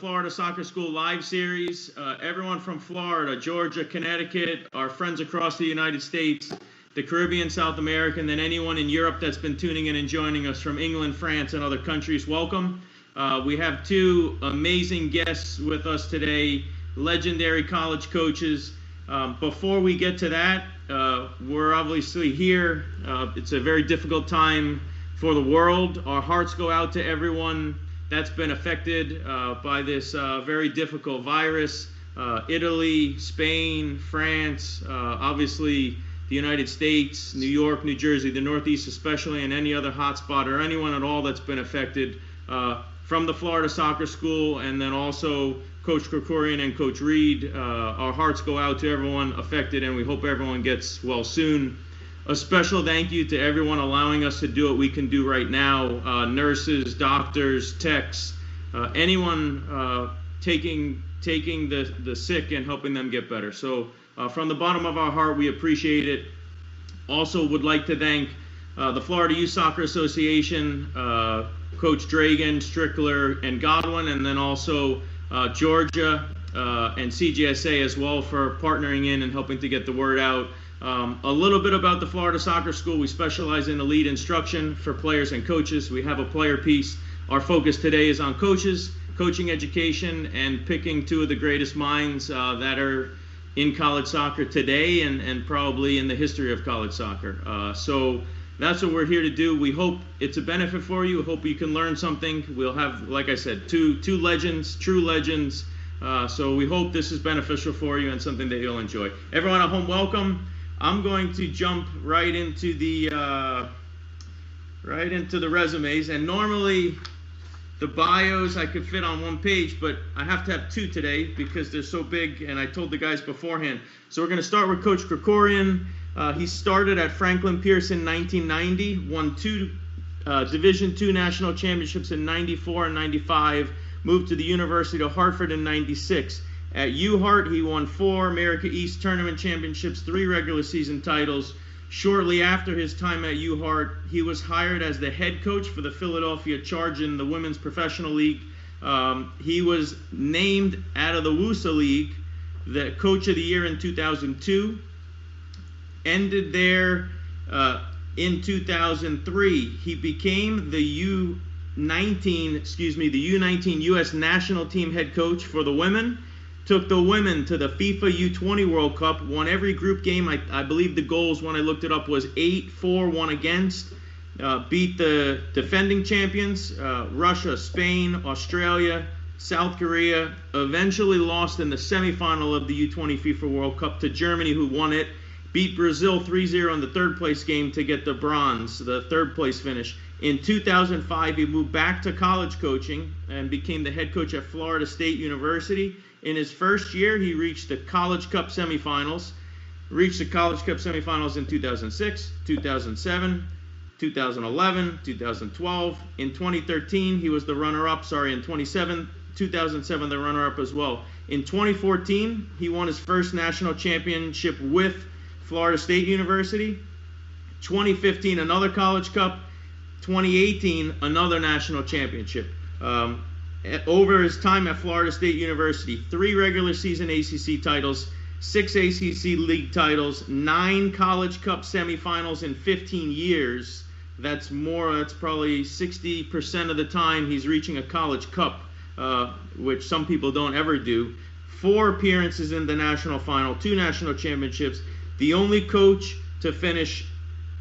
Florida Soccer School live series. Everyone from Florida, Georgia, Connecticut, our friends across the United States, the Caribbean, South America, and then anyone in Europe that's been tuning in and joining us from England, France, and other countries, welcome. We have two amazing guests with us today, legendary college coaches. Before we get to that, we're obviously here. It's a very difficult time for the world. Our hearts go out to everyone that's been affected by this very difficult virus. Italy, Spain, France, obviously the United States, New York, New Jersey, the Northeast especially, and any other hotspot or anyone at all that's been affected from the Florida Soccer School, and then also Coach Krikorian and Coach Reid. Our hearts go out to everyone affected, and we hope everyone gets well soon. A special thank you to everyone allowing us to do what we can do right now. Nurses, doctors, techs, anyone taking the sick and helping them get better. So from the bottom of our heart, we appreciate it. Also would like to thank the Florida Youth Soccer Association, Coach Dragan, Strickler, and Godwin, and then also Georgia and CGSA as well for partnering in and helping to get the word out. A little bit about the Florida Soccer School. We specialize in elite instruction for players and coaches. We have a player piece. Our focus today is on coaches, coaching education, and picking two of the greatest minds that are in college soccer today and probably in the history of college soccer. So that's what we're here to do. We hope it's a benefit for you. We hope you can learn something. We'll have, like I said, two legends, true legends. So we hope this is beneficial for you and something that you'll enjoy. Everyone at home, welcome. I'm going to jump right into the resumes, and normally the bios I could fit on one page, but I have to have two today because they're so big, and I told the guys beforehand. So we're going to start with Coach Krikorian. He started at Franklin Pierce in 1990, won two Division II national championships in 94 and 95, moved to the University of Hartford in 96. At U-Hart, he won 4 America East Tournament championships, 3 regular season titles. Shortly after his time at U-Hart, he was hired as the head coach for the Philadelphia Charge in the Women's Professional League. He was named out of the WUSA League the Coach of the Year in 2002. Ended there in 2003. He became the U19 U.S. National Team head coach for the women. Took the women to the FIFA U20 World Cup, won every group game. I believe the goals, when I looked it up, was 8-4, 1 against. Beat the defending champions, Russia, Spain, Australia, South Korea. Eventually lost in the semifinal of the U20 FIFA World Cup to Germany, who won it. Beat Brazil 3-0 in the third place game to get the bronze, the third place finish. In 2005, he moved back to college coaching and became the head coach at Florida State University. In his first year, he reached the College Cup semifinals. Reached the College Cup semifinals in 2006, 2007, 2011, 2012. In 2013, he was the runner-up. In 2007, the runner-up as well. In 2014, he won his first national championship with Florida State University. 2015, another College Cup. 2018, another national championship. Over his time at Florida State University, 3 regular season ACC titles, 6 ACC league titles, 9 College Cup semifinals in 15 years. That's probably 60% of the time he's reaching a College Cup, which some people don't ever do. 4 appearances in the national final, 2 national championships. The only coach to finish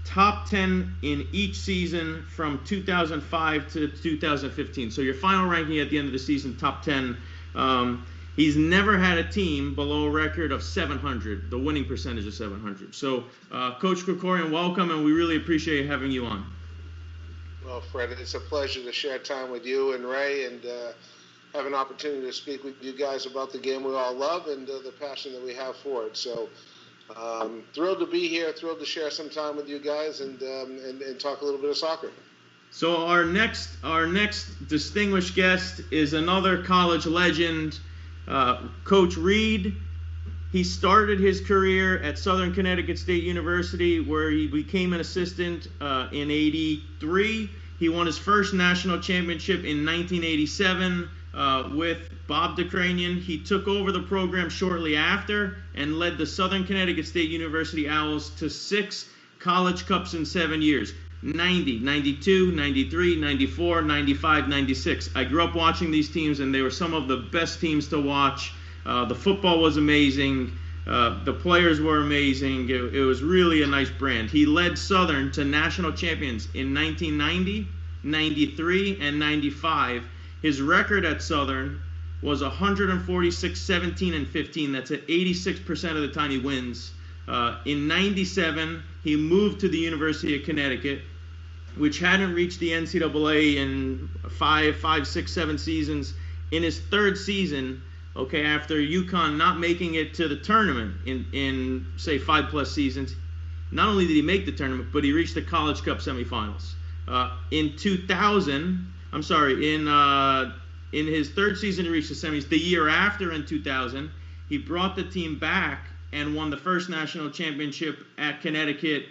top 10 in each season from 2005 to 2015. So your final ranking at the end of the season, top 10. He's never had a team below a record of 700, the winning percentage of 700. So Coach Krikorian, welcome, and we really appreciate having you on. Well, Fred, it's a pleasure to share time with you and Ray and have an opportunity to speak with you guys about the game we all love and the passion that we have for it. So thrilled to be here, thrilled to share some time with you guys and talk a little bit of soccer. So our next distinguished guest is another college legend, Coach Reid. He started his career at Southern Connecticut State University, where he became an assistant in '83. He won his first national championship in 1987, with Bob Krikorian. He took over the program shortly after and led the Southern Connecticut State University Owls to 6 College Cups in 7 years. 90, 92, 93, 94, 95, 96. I grew up watching these teams, and they were some of the best teams to watch. The football was amazing. The players were amazing. It was really a nice brand. He led Southern to national champions in 1990, 93, and 95. His record at Southern was 146, 17, and 15. That's at 86% of the time he wins. In 97, he moved to the University of Connecticut, which hadn't reached the NCAA in 5, 6, 7 seasons. In his 3rd season, okay, after UConn not making it to the tournament in say 5+ seasons, not only did he make the tournament, but he reached the College Cup semifinals. In 2000, I'm sorry, in his 3rd season he reached the semis. The year after, in 2000, he brought the team back and won the first national championship at Connecticut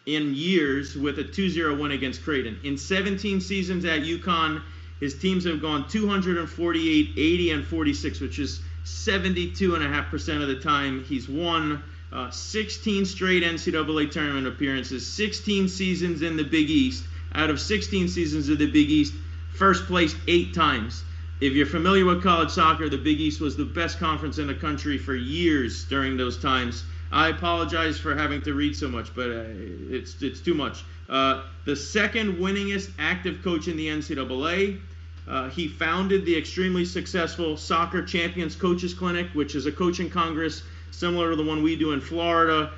in years with a 2-0 win against Creighton. In 17 seasons at UConn, his teams have gone 248, 80, and 46, which is 72.5% of the time. He's won 16 straight NCAA tournament appearances, 16 seasons in the Big East. Out of 16 seasons of the Big East, first place 8 times. If you're familiar with college soccer, the Big East was the best conference in the country for years during those times. I apologize for having to read so much, but it's too much. The second winningest active coach in the NCAA. He founded the extremely successful Soccer Champions Coaches Clinic, which is a coaching congress similar to the one we do in Florida,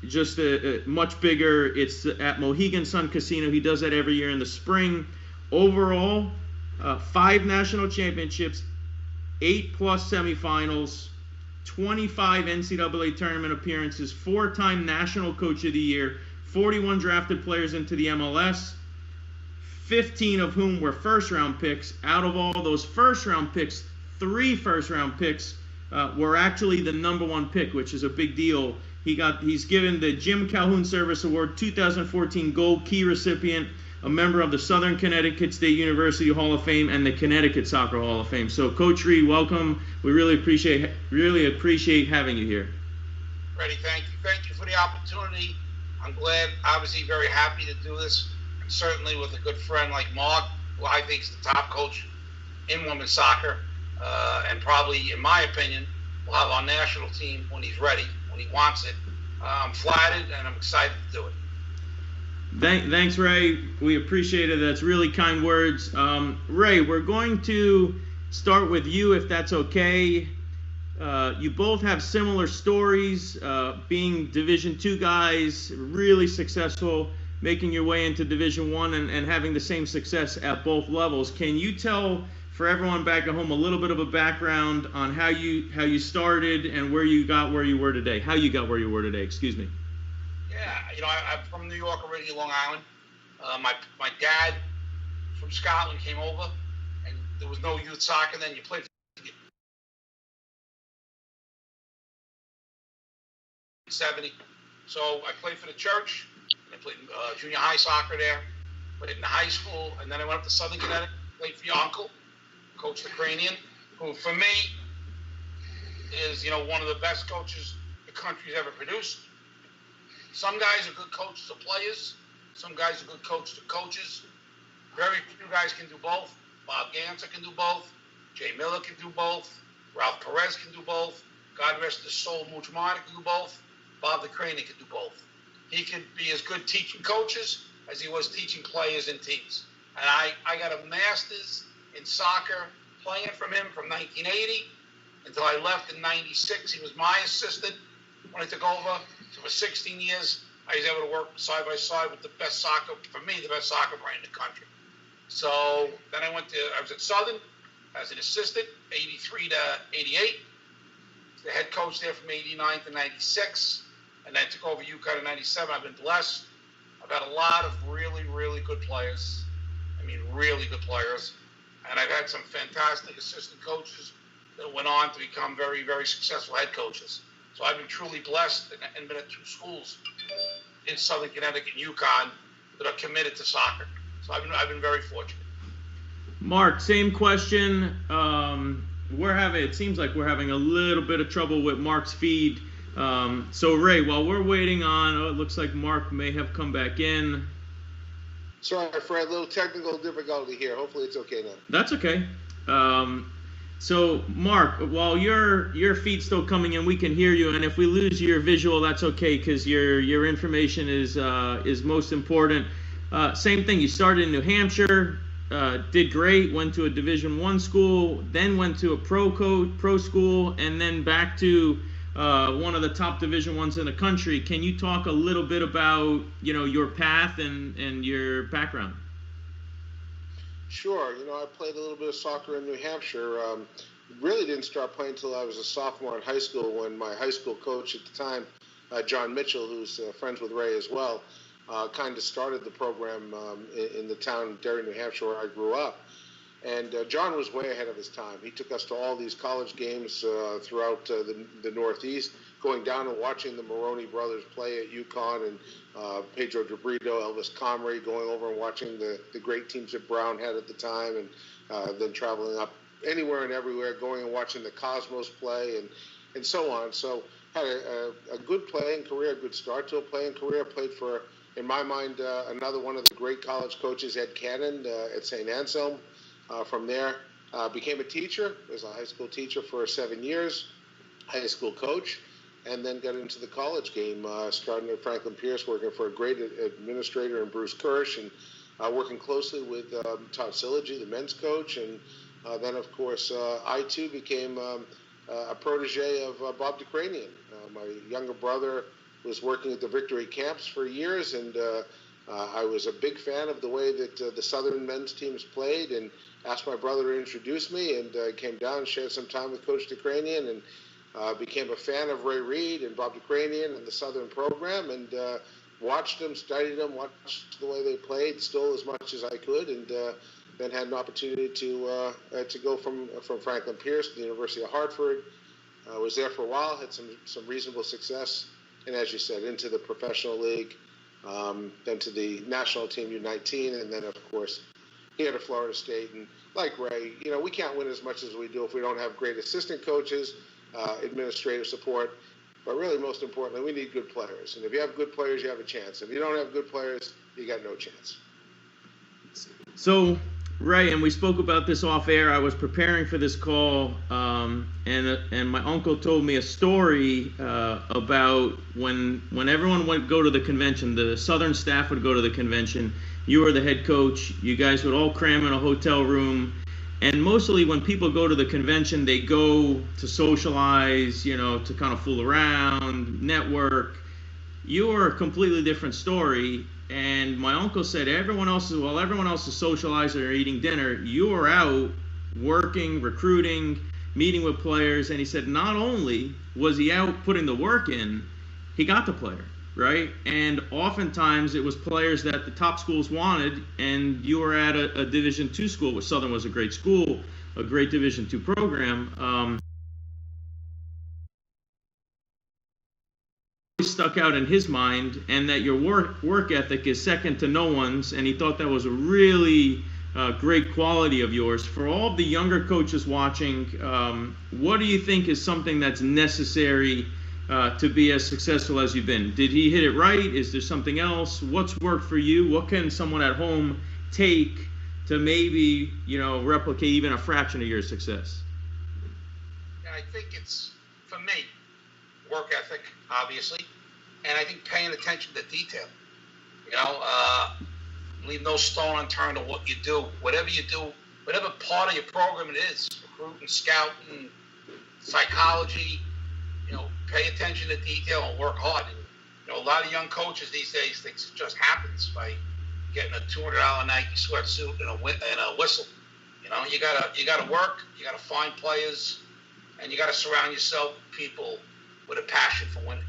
just much bigger. It's at Mohegan Sun Casino. He does that every year in the spring. Overall, 5 national championships, 8+ semifinals, 25 NCAA tournament appearances, 4-time National Coach of the Year, 41 drafted players into the MLS, 15 of whom were first-round picks. Out of all those first-round picks, 3 first-round picks were actually the number 1 pick, which is a big deal. He's given the Jim Calhoun Service Award 2014 Gold Key recipient, a member of the Southern Connecticut State University Hall of Fame and the Connecticut Soccer Hall of Fame. So, Coach Reid, welcome. We really appreciate having you here. Freddie, thank you. Thank you for the opportunity. I'm glad, obviously very happy to do this, and certainly with a good friend like Mark, who I think is the top coach in women's soccer, and probably, in my opinion, will have our national team when he's ready, when he wants it. I'm flattered, and I'm excited to do it. Thanks, Ray. We appreciate it. That's really kind words. Ray, we're going to start with you, if that's okay. You both have similar stories, being Division II guys, really successful, making your way into Division I and having the same success at both levels. Can you tell, for everyone back at home, a little bit of a background on how you started and where you got where you were today? How you got where you were today, excuse me. Yeah, I'm from New York originally, Long Island. My dad from Scotland came over, and there was no youth soccer then. You played for 70. So I played for the church, and I played junior high soccer there, played in high school, and then I went up to Southern Connecticut, played for your uncle, Coach Krikorian, who for me is, one of the best coaches the country's ever produced. Some guys are good coaches of players. Some guys are good coaches of coaches. Very few guys can do both. Bob Ganser can do both. Jay Miller can do both. Ralph Perez can do both. God rest his soul, Mooch Martin can do both. Bob Krikorian can do both. He could be as good teaching coaches as he was teaching players and teams. And I got a master's in soccer playing from him from 1980 until I left in 96. He was my assistant when I took over. So for 16 years, I was able to work side by side with the best soccer brain in the country. So then I was at Southern as an assistant, 83 to 88. The head coach there from 89 to 96. And then took over UConn in 97. I've been blessed. I've had a lot of really, really good players. I mean, really good players. And I've had some fantastic assistant coaches that went on to become very, very successful head coaches. So I've been truly blessed and been at 2 schools in Southern Connecticut and UConn that are committed to soccer. So I've been very fortunate. Mark, same question. It seems like we're having a little bit of trouble with Mark's feed. So Ray, while we're waiting on, it looks like Mark may have come back in. Sorry, Fred, a little technical difficulty here. Hopefully it's okay now. That's okay. So Mark, while your feed's still coming in, we can hear you, and if we lose your visual, that's okay, because your information is most important. Same thing. You started in New Hampshire, did great, went to a Division I school, then went to a pro school, and then back to one of the top Division I's in the country. Can you talk a little bit about your path and your background? Sure. I played a little bit of soccer in New Hampshire. Really didn't start playing until I was a sophomore in high school, when my high school coach at the time, John Mitchell, who's friends with Ray as well, kind of started the program in the town, Derry, New Hampshire, where I grew up. And John was way ahead of his time. He took us to all these college games throughout the Northeast, going down and watching the Maroney brothers play at UConn, and Pedro DeBrito, Elvis Comrie, going over and watching the great teams that Brown had at the time, and then traveling up anywhere and everywhere, going and watching the Cosmos play, and so on. So had a good playing career, a good start to a playing career. Played for, in my mind, another one of the great college coaches, Ed Cannon, at St. Anselm. From there, became a teacher, was a high school teacher for 7 years, high school coach, and then got into the college game, starting at Franklin Pierce, working for a great administrator in Bruce Kirsch, and working closely with Todd Siligy, the men's coach. And then, of course, I, too, became a protege of Bob Krikorian. My younger brother was working at the Victory camps for years, and I was a big fan of the way that the Southern men's teams played, and asked my brother to introduce me, and came down and shared some time with Coach Krikorian, and became a fan of Ray Reid and Bob Krikorian and the Southern program, and watched them, studied them, watched the way they played, still as much as I could, and then had an opportunity to go from Franklin Pierce to the University of Hartford. Was there for a while, had some reasonable success, and as you said, into the professional league, then to the national team U19, and then, of course, here to Florida State. And like Ray, we can't win as much as we do if we don't have great assistant coaches, administrative support, but really most importantly, we need good players. And if you have good players, you have a chance. If you don't have good players, you got no chance. So, Ray, and we spoke about this off air. I was preparing for this call, and my uncle told me a story about when everyone would go to the convention, the Southern staff would go to the convention. You were the head coach. You guys would all cram in a hotel room. And mostly when people go to the convention, they go to socialize, to kind of fool around, network. You were a completely different story. And my uncle said everyone else is socializing or eating dinner, you were out working, recruiting, meeting with players. And he said not only was he out putting the work in, he got the player. Right? And oftentimes it was players that the top schools wanted, and you were at a Division II school, which Southern was a great school, a great Division II program. Stuck out in his mind, and that your work ethic is second to no one's, and he thought that was a really great quality of yours. For all of the younger coaches watching, what do you think is something that's necessary to be as successful as you've been? Did he hit it right? Is there something else? What's worked for you? What can someone at home take to maybe, replicate even a fraction of your success? Yeah, I think it's, for me, work ethic, obviously, and I think paying attention to detail. Leave no stone unturned on what you do. Whatever you do, whatever part of your program it is, recruiting, scouting, psychology, pay attention to detail and work hard. And, a lot of young coaches these days think it just happens by getting a $200 Nike sweatsuit and a whistle. You gotta work, you gotta find players, and you gotta surround yourself with people with a passion for winning.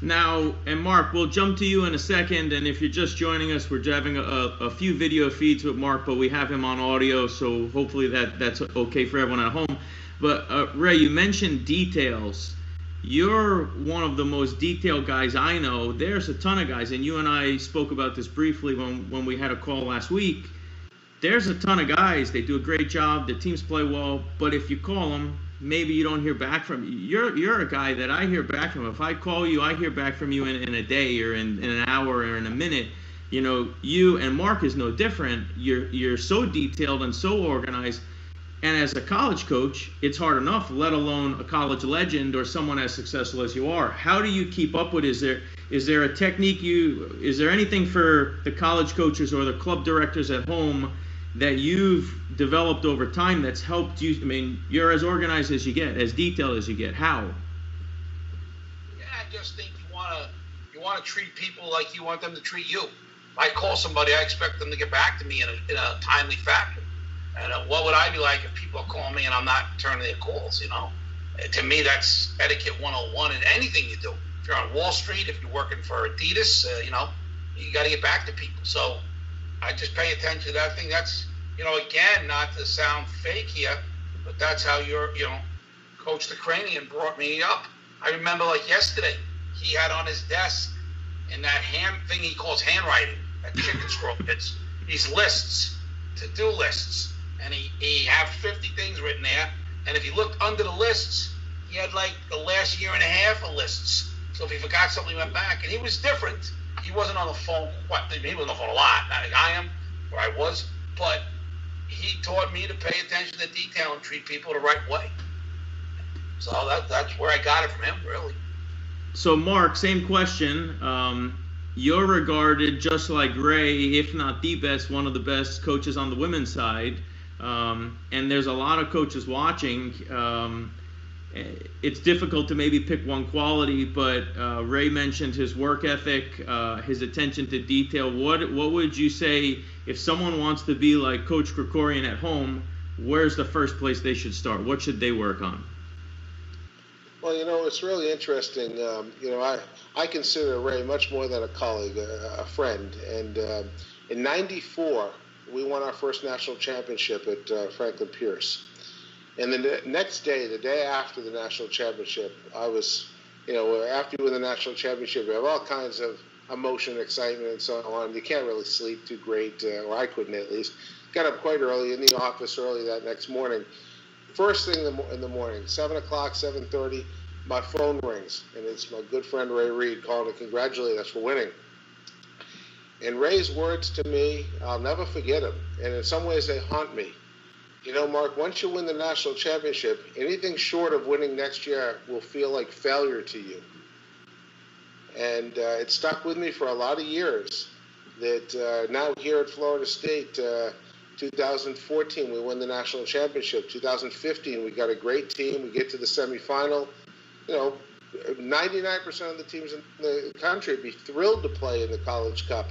Now, and Mark, we'll jump to you in a second, and if you're just joining us, we're having a few video feeds with Mark, but we have him on audio, so hopefully that's okay for everyone at home. But Ray, you mentioned details. You're one of the most detailed guys I know. There's a ton of guys, and you and I spoke about this briefly when we had a call last week. there's a ton of guys. They do a great job. The teams play well. But if you call them, maybe you don't hear back from you. You're a guy that I hear back from. If I call you, I hear back from you in a day or in an hour or in a minute. You know, you and Mark is no different. You're so detailed and so organized. And as a college coach, it's hard enough, let alone a college legend or someone as successful as you are. How do you keep up with? Is there a technique is there anything for the college coaches or the club directors at home that you've developed over time that's helped you? I mean, you're as organized as you get, as detailed as you get. How? Yeah, I just think you want to treat people like you want them to treat you. If I call somebody, I expect them to get back to me in a timely fashion. And what would I be like if people are calling me and I'm not returning their calls, you know? To me, that's etiquette 101 in anything you do. If you're on Wall Street, if you're working for Adidas, you know, you got to get back to people. So I just pay attention to that thing. That's, you know, again, not to sound fake here, but that's how Coach Krikorian brought me up. I remember like yesterday, he had on his desk in that hand thing he calls handwriting, that chicken scroll. It's these lists, to-do lists. And he had 50 things written there. And if you looked under the lists, he had like the last year and a half of lists. So if he forgot something, he went back. And he was different. He wasn't on the phone. He was on the phone a lot. Not like I am, or I was. But he taught me to pay attention to detail and treat people the right way. So that's where I got it from him, really. So, Mark, same question. You're regarded just like Ray, if not the best, one of the best coaches on the women's side. And there's a lot of coaches watching. It's difficult to maybe pick one quality, but Ray mentioned his work ethic, his attention to detail. What would you say if someone wants to be like Coach Krikorian at home? Where's the first place they should start? What should they work on? Well, you know, it's really interesting. I consider Ray much more than a colleague, a friend. And in '94, we won our first national championship at Franklin Pierce. And the next day, the day after the national championship, I was, after you win the national championship, you have all kinds of emotion, excitement, and so on. You can't really sleep too great, or I couldn't at least. Got up quite early, in the office early that next morning. First thing in the morning, 7 o'clock, 7:30, my phone rings, and it's my good friend Ray Reid calling to congratulate us for winning. And Ray's words to me, I'll never forget them, and in some ways they haunt me. You know, Mark, once you win the national championship, anything short of winning next year will feel like failure to you. And it stuck with me for a lot of years that now here at Florida State, 2014, we won the national championship. 2015, we got a great team. We get to the semifinal. 99% of the teams in the country would be thrilled to play in the College Cup.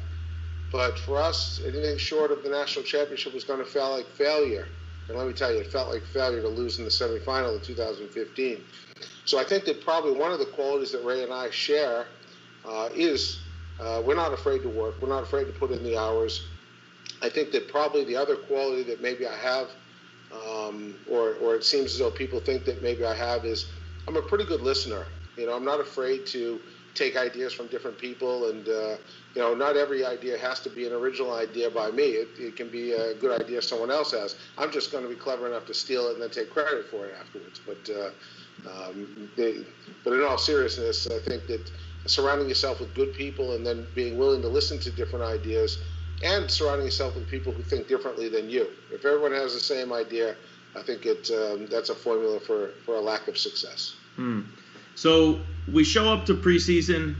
But for us, anything short of the national championship was going to feel like failure. And let me tell you, it felt like failure to lose in the semifinal in 2015. So I think that probably one of the qualities that Ray and I share is we're not afraid to work. We're not afraid to put in the hours. I think that probably the other quality that maybe I have, or it seems as though people think that maybe I have, is I'm a pretty good listener. I'm not afraid to take ideas from different people, and not every idea has to be an original idea by me. It can be a good idea someone else has. I'm just going to be clever enough to steal it and then take credit for it afterwards. But in all seriousness, I think that surrounding yourself with good people and then being willing to listen to different ideas, and surrounding yourself with people who think differently than you. If everyone has the same idea, I think that's a formula for a lack of success. So we show up to preseason,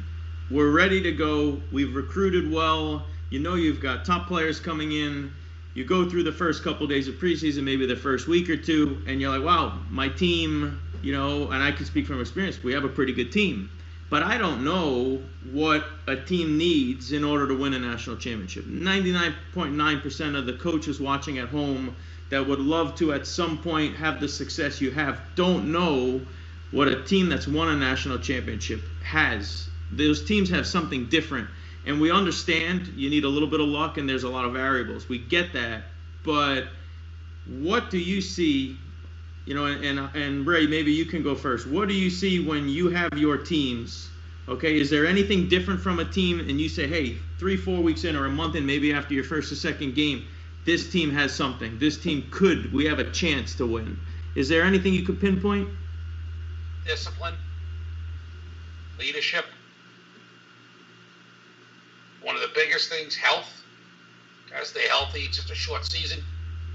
we're ready to go, we've recruited well, you've got top players coming in, you go through the first couple of days of preseason, maybe the first week or two, and you're like, wow, my team, and I can speak from experience, we have a pretty good team. But I don't know what a team needs in order to win a national championship. 99.9% of the coaches watching at home that would love to at some point have the success you have don't know what a team that's won a national championship has. Those teams have something different. And we understand you need a little bit of luck and there's a lot of variables. We get that. But what do you see, and Ray, maybe you can go first. What do you see when you have your teams? Okay, is there anything different from a team and you say, hey, 3-4 weeks in or a month in, maybe after your first or second game, this team has something. This team we have a chance to win. Is there anything you could pinpoint? Discipline, leadership. One of the biggest things, health. Gotta stay healthy. It's just a short season.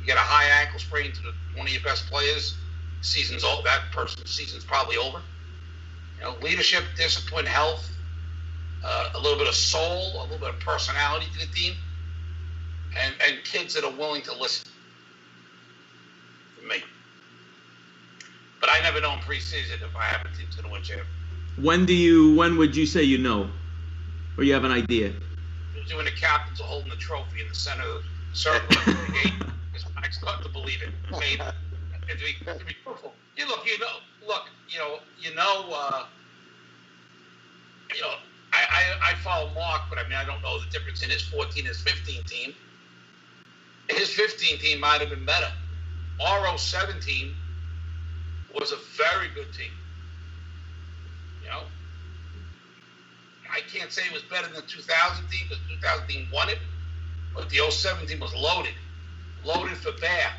You get a high ankle sprain to one of your best players, season's over. That person's season's probably over. You know, leadership, discipline, health, a little bit of soul, a little bit of personality to the team, and kids that are willing to listen. For me. But I never know in preseason if I have a team's going to win champion. When would you say you know? Or you have an idea? Usually when the captains are holding the trophy in the center of the circle of the game, I start to believe it. Maybe. It'd be beautiful. I follow Mark, but I mean, I don't know the difference in his 14 and his 15 team. His 15 team might have been better. Our 07 team was a very good team. You know, I can't say it was better than the 2000 team because 2000 team won it, but the 07 team was loaded for bear.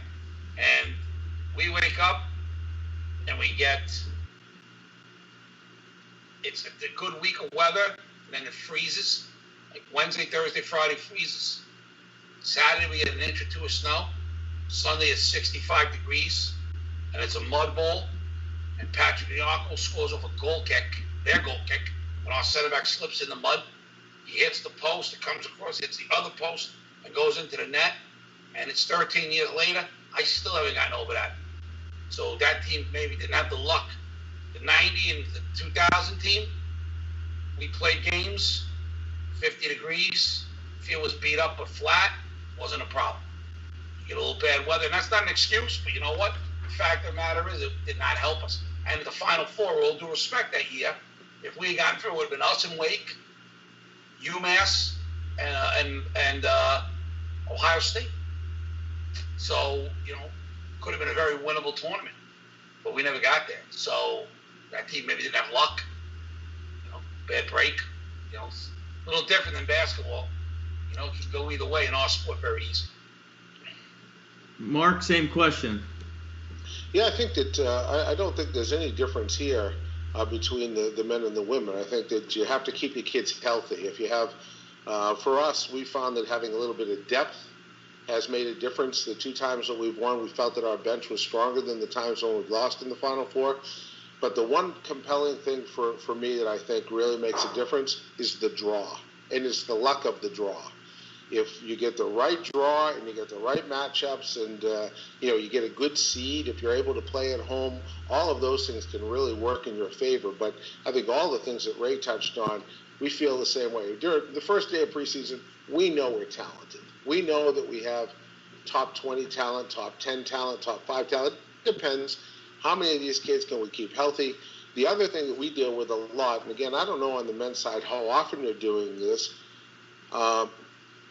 And we wake up and we get, it's a good week of weather, and then it freezes. Like Wednesday, Thursday, Friday freezes. Saturday we get an inch or two of snow. Sunday is 65 degrees, and it's a mud bowl. And Patrick Bianco scores off a goal kick, their goal kick, when our center back slips in the mud. He hits the post, it comes across, hits the other post, and goes into the net. And it's 13 years later, I still haven't gotten over that. So that team maybe didn't have the luck. The 90 and the 2000 team, we played games, 50 degrees, field was beat up but flat, wasn't a problem. You get a little bad weather, and that's not an excuse, but you know what? The fact of the matter is it did not help us. And the Final Four, with all due respect that year, if we had gotten through, it would have been us and Wake, UMass, and Ohio State. So, you know, could have been a very winnable tournament, but we never got there. So that team maybe didn't have luck. You know, bad break. You know, it's a little different than basketball. You know, it can go either way in our sport very easy. Mark, same question. Yeah, I think that I don't think there's any difference here between the men and the women. I think that you have to keep your kids healthy. If you have, for us, we found that having a little bit of depth has made a difference. The two times that we've won, we felt that our bench was stronger than the times when we've lost in the Final Four. But the one compelling thing for me that I think really makes a difference is the draw, and it's the luck of the draw. If you get the right draw and you get the right matchups and, you get a good seed, if you're able to play at home, all of those things can really work in your favor. But I think all the things that Ray touched on, we feel the same way. During the first day of preseason, we know we're talented. We know that we have top 20 talent, top 10 talent, top 5 talent. Depends. How many of these kids can we keep healthy? The other thing that we deal with a lot, and again, I don't know on the men's side how often they're doing this,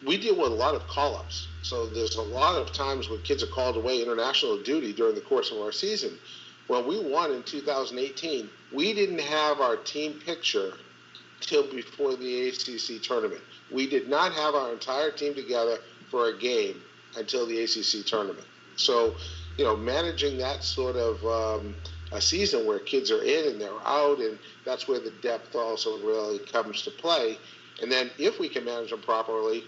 we deal with a lot of call-ups. So there's a lot of times when kids are called away international duty during the course of our season. When we won in 2018, we didn't have our team picture till before the ACC tournament. We did not have our entire team together for a game until the ACC tournament. So, managing that sort of a season where kids are in and they're out, and that's where the depth also really comes to play. And then if we can manage them properly,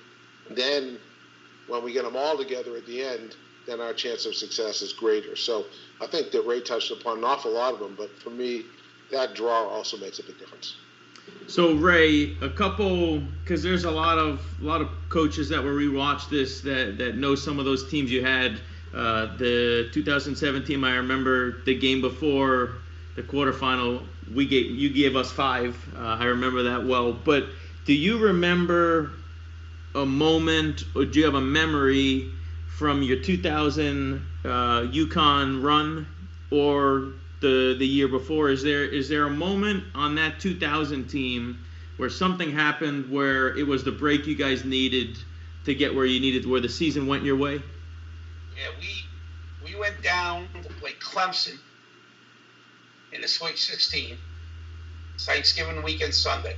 then when we get them all together at the end, then our chance of success is greater. So I think that Ray touched upon an awful lot of them, but for me, that draw also makes a big difference. So Ray, because there's a lot of coaches that will rewatch this that know some of those teams you had. The 2017, I remember the game before the quarterfinal. You gave us 5. I remember that well. But do you remember a moment, or do you have a memory from your 2000 UConn run, or the year before? Is there a moment on that 2000 team where something happened where it was the break you guys needed to get where you needed, where the season went your way? Yeah, we went down to play Clemson in the Sweet 16, Thanksgiving weekend Sunday.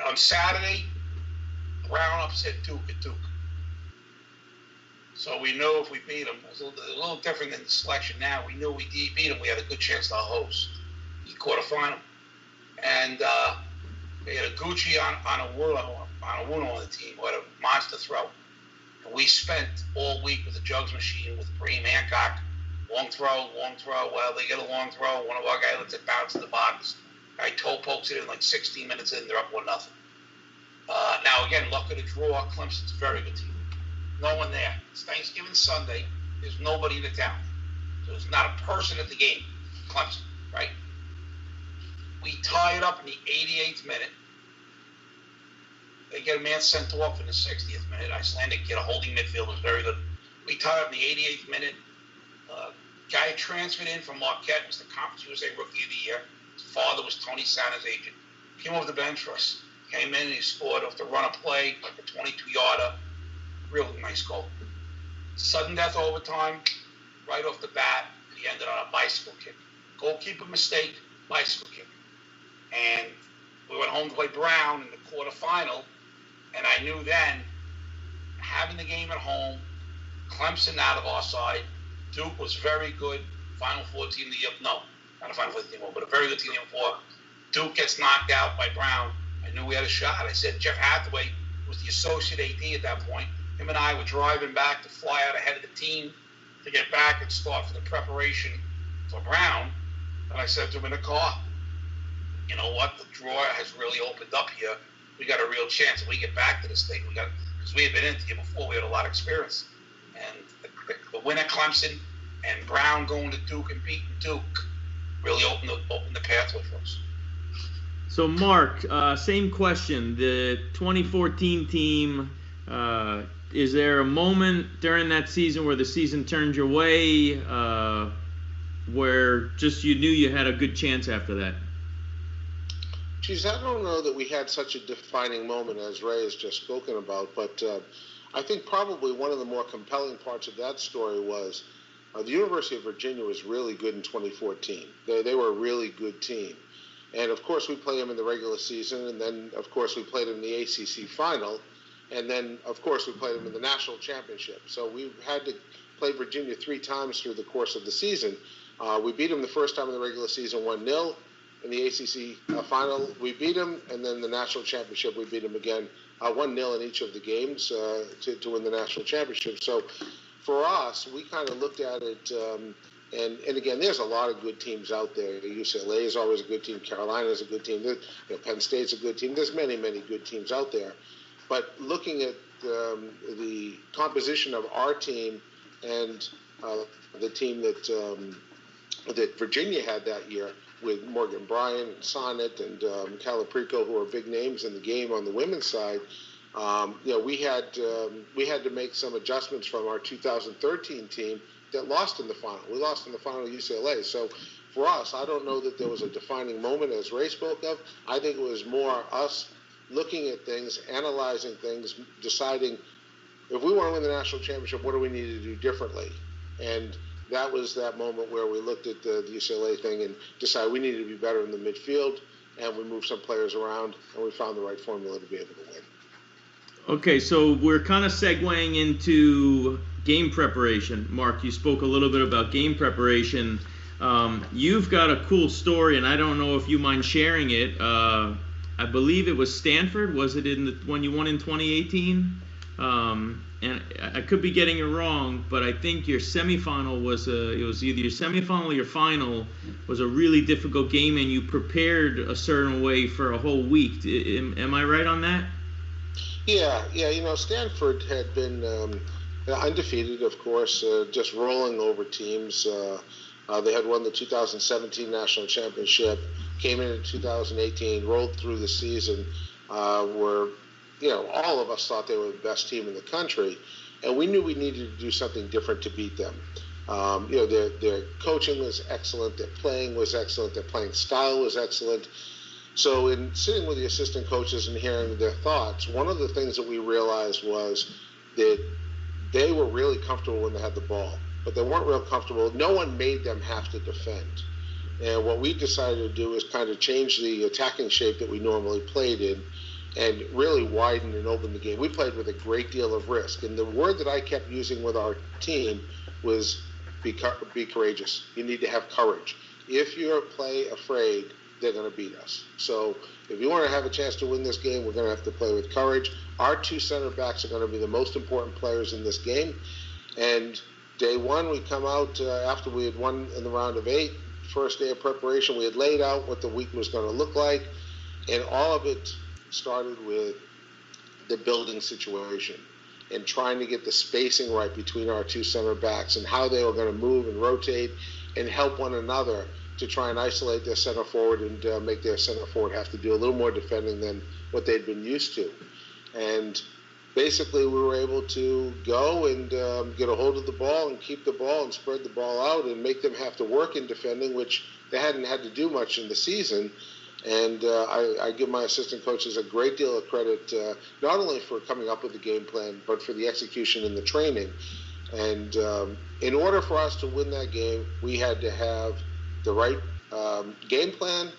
On Saturday, Brown upset Duke at Duke. So we knew if we beat them, it was a little different than the selection now. We knew we beat them, we had a good chance to host the quarterfinal. And they had a Gucci on a Wuno on the team, who had a monster throw. And we spent all week with the jugs machine with Bream Hancock. Long throw. Well, they get a long throw. One of our guys lets it bounce in the box. Guy toe pokes it in like 16 minutes in. They're up 1-0. Now, again, luck of the draw. Clemson's a very good team. No one there. It's Thanksgiving Sunday. There's nobody in the town. So there's not a person at the game. Clemson, right? We tie it up in the 88th minute. They get a man sent off in the 60th minute. Icelandic kid, a holding midfielder, was very good. We tie up in the 88th minute. Guy transferred in from Marquette, was the Conference USA Rookie of the Year. His father was Tony Santa's agent. Came off the bench for us. Came in and he scored off the run of play, like a 22-yarder. Really nice goal. Sudden death overtime, right off the bat. He ended on a bicycle kick. Goalkeeper mistake, bicycle kick. And we went home to play Brown in the quarterfinal. And I knew then, having the game at home, Clemson out of our side, Duke was very good. Final Four team of the year. No, not a Final Four team, but a very good team of the year before. Duke gets knocked out by Brown. I knew we had a shot. I said Jeff Hathaway was the associate AD at that point. Him and I were driving back to fly out ahead of the team to get back and start for the preparation for Brown. And I said to him in the car, you know what? The drawer has really opened up here. We got a real chance. If we get back to this thing, because we had been in here before, we had a lot of experience. And the win at Clemson and Brown going to Duke and beating Duke really opened the pathway for us. So, Mark, same question. The 2014 team, is there a moment during that season where the season turned your way, where just you knew you had a good chance after that? Geez, I don't know that we had such a defining moment as Ray has just spoken about, but I think probably one of the more compelling parts of that story was the University of Virginia was really good in 2014. They were a really good team. And, of course, we played them in the regular season, and then, of course, we played them in the ACC final, and then, of course, we played them in the national championship. So we had to play Virginia 3 times through the course of the season. We beat them the first time in the regular season 1-0. In the ACC final, we beat them, and then the national championship, we beat them again 1-0 in each of the games to win the national championship. So for us, we kind of looked at it, and again, there's a lot of good teams out there. UCLA is always a good team. Carolina is a good team. Penn State's a good team. There's many, many good teams out there. But looking at the composition of our team and the team that Virginia had that year, with Morgan Bryant, Sonnet, and Calaprico, who are big names in the game on the women's side, we had to make some adjustments from our 2013 team that lost in the final. We lost in the final to UCLA. So for us, I don't know that there was a defining moment as Ray spoke of. I think it was more us looking at things, analyzing things, deciding if we want to win the national championship, what do we need to do differently? And that was that moment where we looked at the UCLA thing and decided we needed to be better in the midfield, and we moved some players around, and we found the right formula to be able to win. Okay, so we're kind of segueing into game preparation. Mark, you spoke a little bit about game preparation. You've got a cool story, and I don't know if you mind sharing it. I believe it was Stanford. Was it when you won in 2018? And I could be getting it wrong, but I think your semifinal was it was either your semifinal or your final was a really difficult game, and you prepared a certain way for a whole week. Am I right on that? Yeah. Stanford had been undefeated, of course, just rolling over teams. They had won the 2017 national championship, came in 2018, rolled through the season, were all of us thought they were the best team in the country, and we knew we needed to do something different to beat them. Their coaching was excellent, their playing was excellent, their playing style was excellent. So in sitting with the assistant coaches and hearing their thoughts, one of the things that we realized was that they were really comfortable when they had the ball, but they weren't real comfortable. No one made them have to defend. And what we decided to do is kind of change the attacking shape that we normally played in and really widen and open the game. We played with a great deal of risk, and the word that I kept using with our team was be courageous. You need to have courage. If you play afraid, they're going to beat us. So if you want to have a chance to win this game, we're going to have to play with courage. Our two center backs are going to be the most important players in this game. And day one, we come out after we had won in the round of 8. First day of preparation, we had laid out what the week was going to look like. And all of it started with the building situation and trying to get the spacing right between our two center backs and how they were going to move and rotate and help one another to try and isolate their center forward and make their center forward have to do a little more defending than what they'd been used to. And basically we were able to go and get a hold of the ball and keep the ball and spread the ball out and make them have to work in defending, which they hadn't had to do much in the season. And I give my assistant coaches a great deal of credit, not only for coming up with the game plan, but for the execution and the training. And in order for us to win that game, we had to have the right game plan,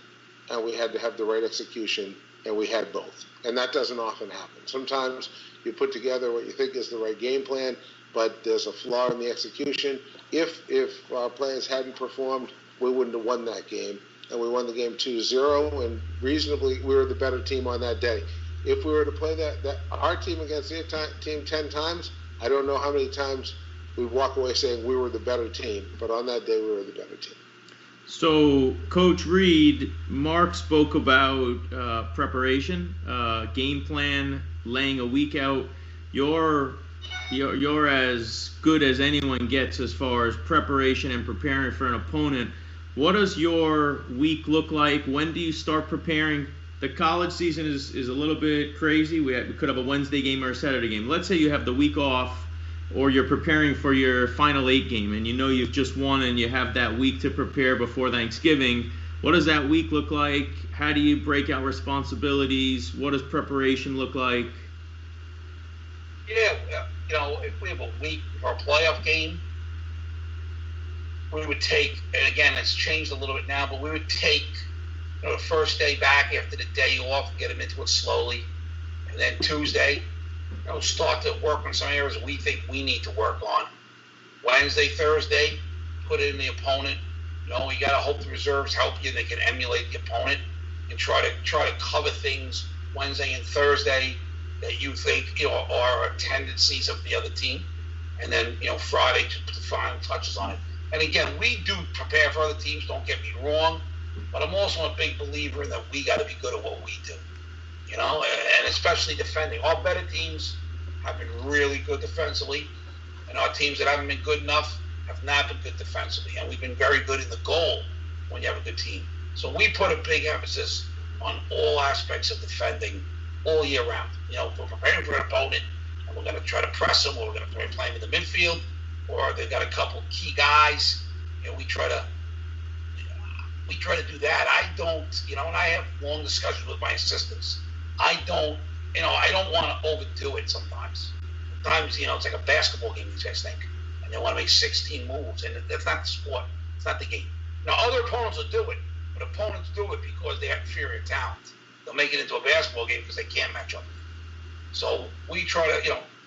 and we had to have the right execution, and we had both. And that doesn't often happen. Sometimes you put together what you think is the right game plan, but there's a flaw in the execution. If our players hadn't performed, we wouldn't have won that game. And we won the game 2-0, and reasonably we were the better team on that day. If we were to play that our team against their team 10 times, I don't know how many times we'd walk away saying we were the better team. But on that day, we were the better team. So, Coach Reid, Mark spoke about preparation, game plan, laying a week out. You're as good as anyone gets as far as preparation and preparing for an opponent. What does your week look like? When do you start preparing? The college season is a little bit crazy. We could have a Wednesday game or a Saturday game. Let's say you have the week off, or you're preparing for your Final 8 game, and you know you've just won and you have that week to prepare before Thanksgiving. What does that week look like? How do you break out responsibilities? What does preparation look like? Yeah, if we have a week for a playoff game, we would take, and again, it's changed a little bit now, but we would take the first day back after the day off, get them into it slowly, and then Tuesday, start to work on some areas we think we need to work on. Wednesday, Thursday, put it in the opponent. You got to hope the reserves help you and they can emulate the opponent and try to cover things Wednesday and Thursday that you think are tendencies of the other team, and then Friday to put the final touches on it. And again, we do prepare for other teams, don't get me wrong, but I'm also a big believer in that we got to be good at what we do, and especially defending. Our better teams have been really good defensively, and our teams that haven't been good enough have not been good defensively, and we've been very good in the goal when you have a good team. So we put a big emphasis on all aspects of defending all year round. We're preparing for an opponent, and we're going to try to press them, or we're going to play them in the midfield, or they've got a couple key guys. We try to do that. I don't, and I have long discussions with my assistants. I don't want to overdo it sometimes. Sometimes, it's like a basketball game, these guys think, and they want to make 16 moves, and that's not the sport. It's not the game. Now, other opponents will do it, but opponents do it because they have inferior talent. They'll make it into a basketball game because they can't match up. So we try to,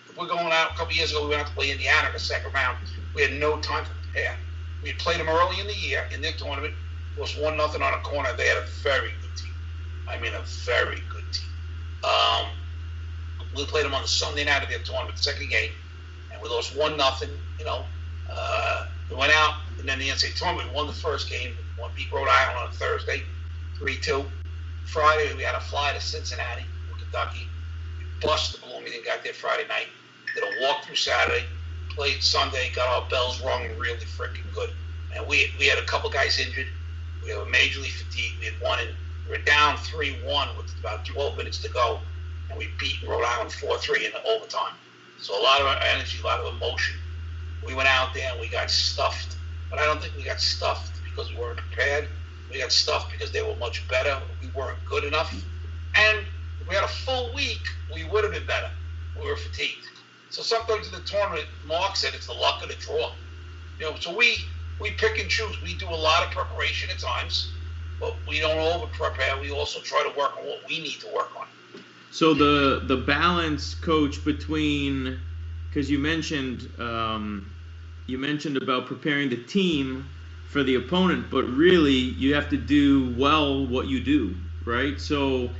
if we're going out, a couple years ago, we went out to play Indiana in the second round. We had no time to prepare. We had played them early in the year in their tournament. It was 1-0 on a corner. They had a very good team. I mean, a very good team. We played them on the Sunday night of their tournament, the second game, and we lost 1-0. We went out, and then the NCAA tournament, we won the first game. We beat Rhode Island on a Thursday, 3-2. Friday, we had a fly to Cincinnati, Kentucky. We busted the balloon. We got there Friday night. Did a walkthrough Saturday. Played Sunday. Got our bells rung really freaking good. And we had a couple guys injured. We were majorly fatigued. We had one, and we were down 3-1 with about 12 minutes to go, and we beat Rhode Island 4-3 in the overtime. So a lot of energy, a lot of emotion. We went out there and we got stuffed. But I don't think we got stuffed because we weren't prepared. We got stuffed because they were much better. We weren't good enough. And if we had a full week, we would have been better. We were fatigued. So sometimes in the tournament, Mark said it's the luck of the draw. So we pick and choose. We do a lot of preparation at times, but we don't over-prepare. We also try to work on what we need to work on. So the balance, Coach, between, because you mentioned about preparing the team for the opponent, but really you have to do well what you do, right? So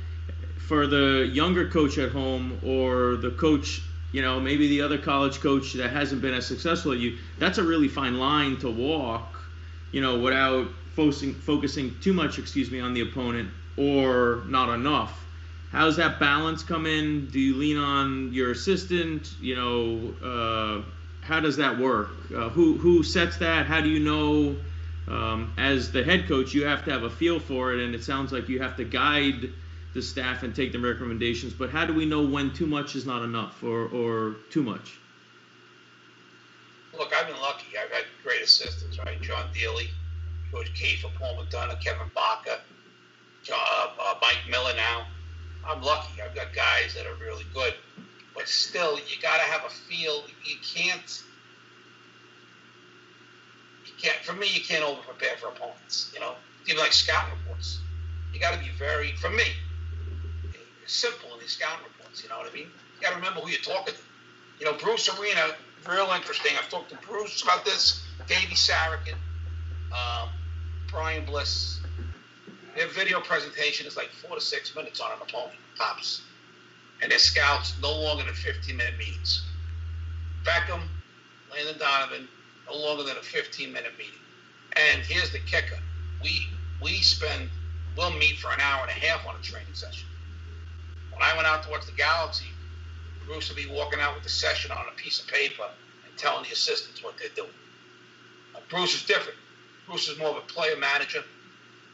for the younger coach at home, or the coach, maybe the other college coach that hasn't been as successful as you, that's a really fine line to walk, without focusing too much, on the opponent, or not enough. How's that balance come in? Do you lean on your assistant? How does that work? Who sets that? How do you know? As the head coach, you have to have a feel for it, and it sounds like you have to guide the staff and take the recommendations. But how do we know when too much is not enough, or too much? Look, I've been lucky. I've had great assistants, right? John Dealey, George Kiefer, Paul McDonough, Kevin Baca, Mike Miller now. I'm lucky. I've got guys that are really good. But still, you got to have a feel. You can't, for me, you can't over-prepare for opponents, Even like scouting reports. You got to be very, for me, simple in these scouting reports, you know what I mean? You got to remember who you're talking to. Bruce Arena, real interesting. I've talked to Bruce about this, Davey Sarakin, Brian Bliss. Their video presentation is like 4 to 6 minutes on an opponent, tops. And their scouts no longer than 15-minute meetings. Beckham, Landon Donovan, no longer than a 15-minute meeting. And here's the kicker. We'll meet for an hour and a half on a training session. When I went out to watch the Galaxy, Bruce would be walking out with the session on a piece of paper and telling the assistants what they're doing. Bruce is different. Bruce is more of a player manager,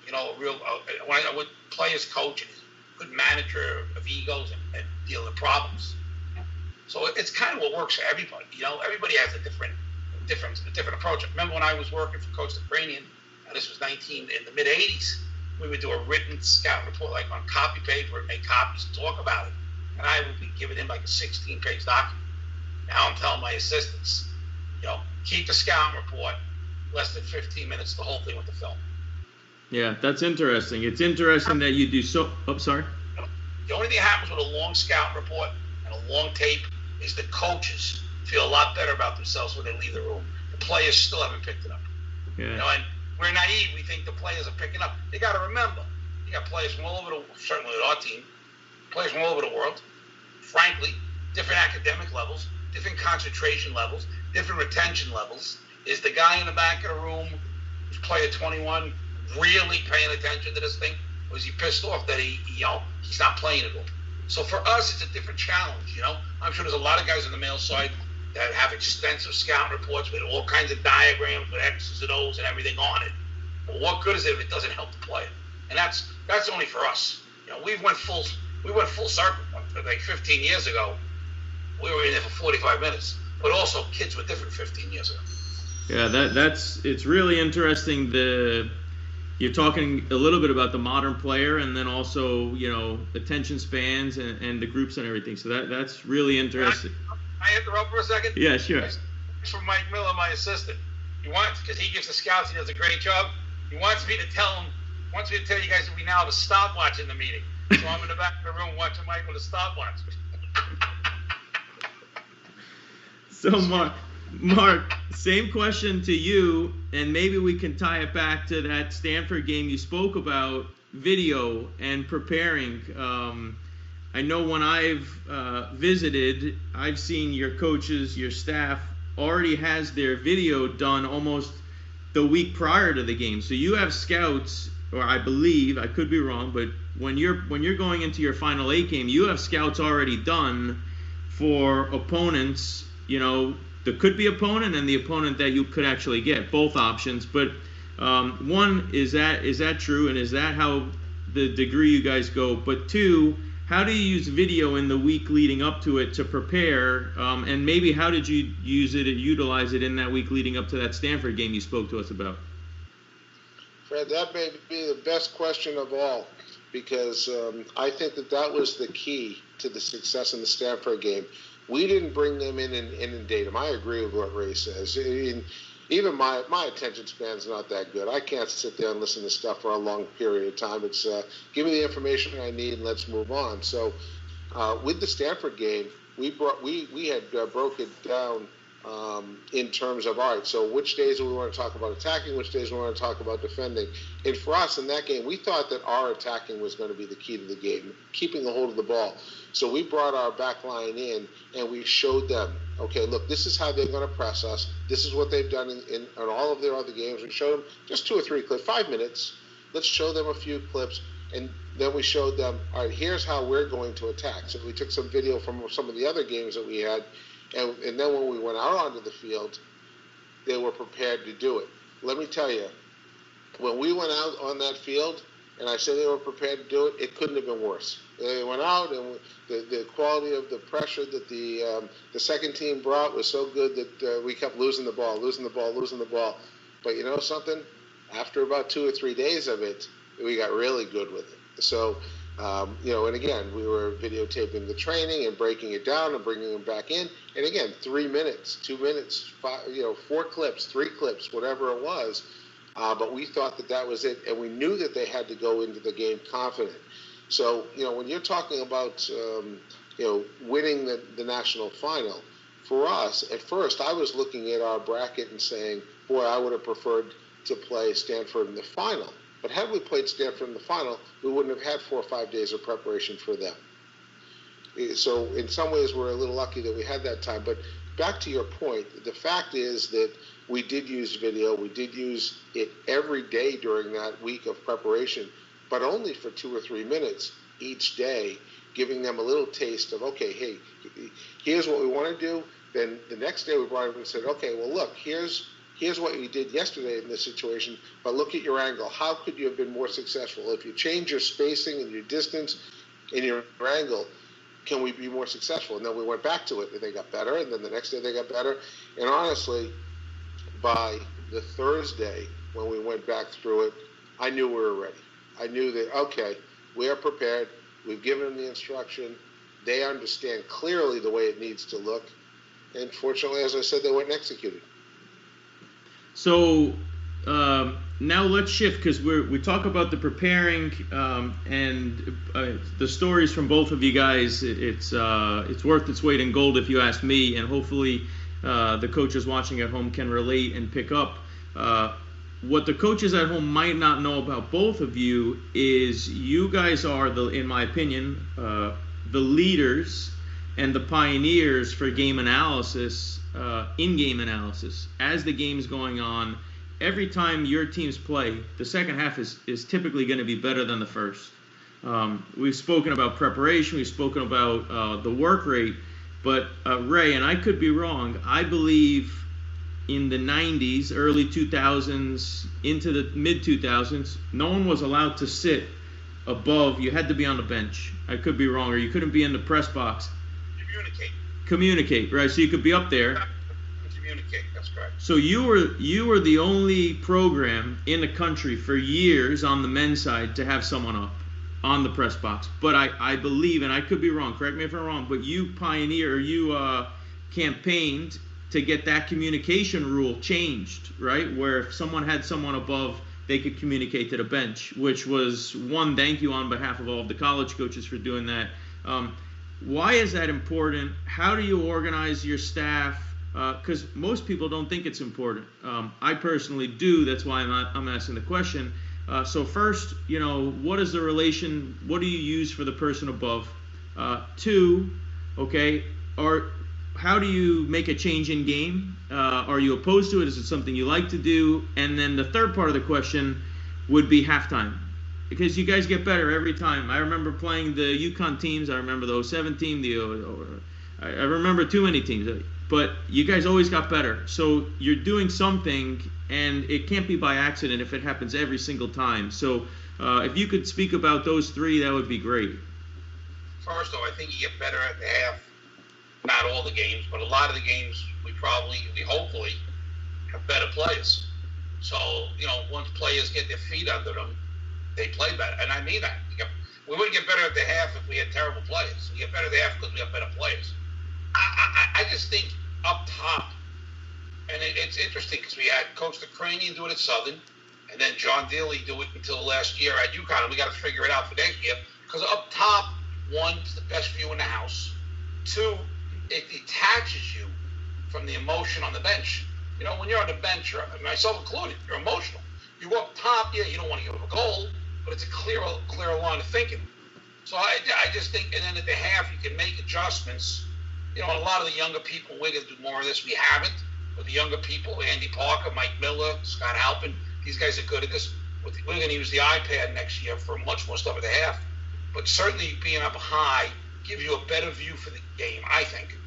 when I would play as coach, and he's a good manager of egos and deal with problems. So it's kind of what works for everybody. Everybody has a different approach. I remember when I was working for Coach Krikorian, and this was in the mid '80s. We would do a written scout report, like on copy paper, and make copies and talk about it. And I would be giving him like a 16-page document. Now I'm telling my assistants, keep the scout report less than 15 minutes, the whole thing with the film. Yeah, that's interesting. It's interesting that you do so. Oh, sorry. The only thing that happens with a long scout report and a long tape is the coaches feel a lot better about themselves when they leave the room. The players still haven't picked it up. Yeah. And we're naive. We think the players are picking up. They got to remember, you got players from all over the world, certainly with our team, players from all over the world, frankly, different academic levels, different concentration levels, different retention levels. Is the guy in the back of the room who's player 21 really paying attention to this thing? Or is he pissed off that he's not playing at all? So for us, it's a different challenge, I'm sure there's a lot of guys on the male side that have extensive scout reports with all kinds of diagrams with X's and O's and everything on it. But what good is it if it doesn't help the player? And that's only for us. We went full circle. Like 15 years ago, we were in there for 45 minutes. But also, kids were different 15 years ago. Yeah, it's really interesting. You're talking a little bit about the modern player, and then also, attention spans and the groups and everything. So that's really interesting. I interrupt for a second? Yeah, sure. It's from Mike Miller, my assistant. Because he gives the scouts, he does a great job. He wants me to tell you guys that we now have a stopwatch in the meeting. So I'm in the back of the room watching Mike with a stopwatch. So, Mark, same question to you, and maybe we can tie it back to that Stanford game you spoke about, video and preparing. I know when I've visited, I've seen your coaches, your staff already has their video done almost the week prior to the game. So you have scouts, or I believe, I could be wrong, but when you're going into your Final 8 game, you have scouts already done for opponents, there could be opponent and the opponent that you could actually get, both options. But one, is that true, and is that how the degree you guys go? But two, how do you use video in the week leading up to it to prepare? And maybe how did you utilize it in that week leading up to that Stanford game you spoke to us about? Fred, that may be the best question of all, because I think that was the key to the success in the Stanford game. We didn't bring them in and inundate them. I agree with what Ray says. Even my attention span's not that good. I can't sit there and listen to stuff for a long period of time. It's give me the information I need and let's move on. So With the Stanford game, we had broke it down in terms of, all right, so which days do we want to talk about attacking, which days do we want to talk about defending? And for us in that game, we thought that our attacking was going to be the key to the game, keeping a hold of the ball. So we brought our back line in, and we showed them, okay, look, this is how they're going to press us. This is what they've done in all of their other games. We showed them just 2 or 3 clips, 5 minutes. Let's show them a few clips. And then we showed them, all right, here's how we're going to attack. So we took some video from some of the other games that we had. And then when we went out onto the field, they were prepared to do it. Let me tell you, when we went out on that field, and I said they were prepared to do it, it couldn't have been worse. They went out, and the quality of the pressure that the second team brought was so good that we kept losing the ball. But you know something? After about 2 or 3 days of it, we got really good with it. So, and again, we were videotaping the training and breaking it down and bringing them back in. And again, 3 minutes, 2 minutes, 4 clips, 3 clips, whatever it was. But we thought that was it, and we knew that they had to go into the game confident. So, when you're talking about, winning the national final, for us, at first, I was looking at our bracket and saying, boy, I would have preferred to play Stanford in the final. But had we played Stanford in the final, we wouldn't have had 4 or 5 days of preparation for them. So in some ways, we're a little lucky that we had that time. But back to your point, the fact is that we did use video. We did use it every day during that week of preparation, but only for 2 or 3 minutes each day, giving them a little taste of, okay, hey, here's what we want to do. Then the next day we brought them and said, okay, well, look, here's what you did yesterday in this situation, but look at your angle. How could you have been more successful? If you change your spacing and your distance and your angle, can we be more successful? And then we went back to it, and they got better, and then the next day they got better. And honestly, by the Thursday, when we went back through it, I knew we were ready. I knew that, okay, we are prepared. We've given them the instruction. They understand clearly the way it needs to look. And fortunately, as I said, they went and executed. So now let's shift, because we talk about the preparing and the stories from both of you guys. It's worth its weight in gold, if you ask me, and hopefully the coaches watching at home can relate and pick up. What the coaches at home might not know about both of you is you guys are, in my opinion, the leaders and the pioneers for game analysis. In-game analysis as the game's going on. Every time your teams play, the second half is typically going to be better than the first. We've spoken about preparation, we've spoken about the work rate, but Ray, and I could be wrong, I believe in the 90s, early 2000s, into the mid-2000s, no one was allowed to sit above. You had to be on the bench. I could be wrong, or you couldn't be in the press box. Communicate, right? So you could be up there. Communicate, that's correct. So you were the only program in the country for years on the men's side to have someone up on the press box. But I believe, and I could be wrong, correct me if I'm wrong, but you campaigned to get that communication rule changed, right? Where if someone had someone above, they could communicate to the bench, which was one, thank you on behalf of all of the college coaches for doing that. Why is that important? How do you organize your staff? Because most people don't think it's important. I personally do. That's why I'm asking the question. So first, what is the relation? What do you use for the person above? 2, okay, how do you make a change in game? Are you opposed to it? Is it something you like to do? And then the third part of the question would be halftime. Because you guys get better every time. I remember playing the UConn teams. I remember the 07 team. I remember too many teams. But you guys always got better. So you're doing something, and it can't be by accident if it happens every single time. So if you could speak about those 3, that would be great. First though, I think you get better at the half. Not all the games, but a lot of the games we hopefully have better players. So, once players get their feet under them, they play better. And I mean that. We wouldn't get better at the half if we had terrible players. We get better at the half because we have better players. I just think up top, and it's interesting because we had Coach Krikorian do it at Southern, and then John Daly do it until last year at UConn, and we got to figure it out for next year. Because up top, one, it's the best view in the house. Two, it detaches you from the emotion on the bench. You know, when you're on the bench, myself included, you're emotional. You up top, yeah, you don't want to give up a goal, but it's a clear line of thinking. So I just think, and then at the half, you can make adjustments. You know, a lot of the younger people, we're going to do more of this. We haven't. With the younger people, Andy Parker, Mike Miller, Scott Halpin, these guys are good at this. We're going to use the iPad next year for much more stuff at the half. But certainly being up high gives you a better view for the game, I think,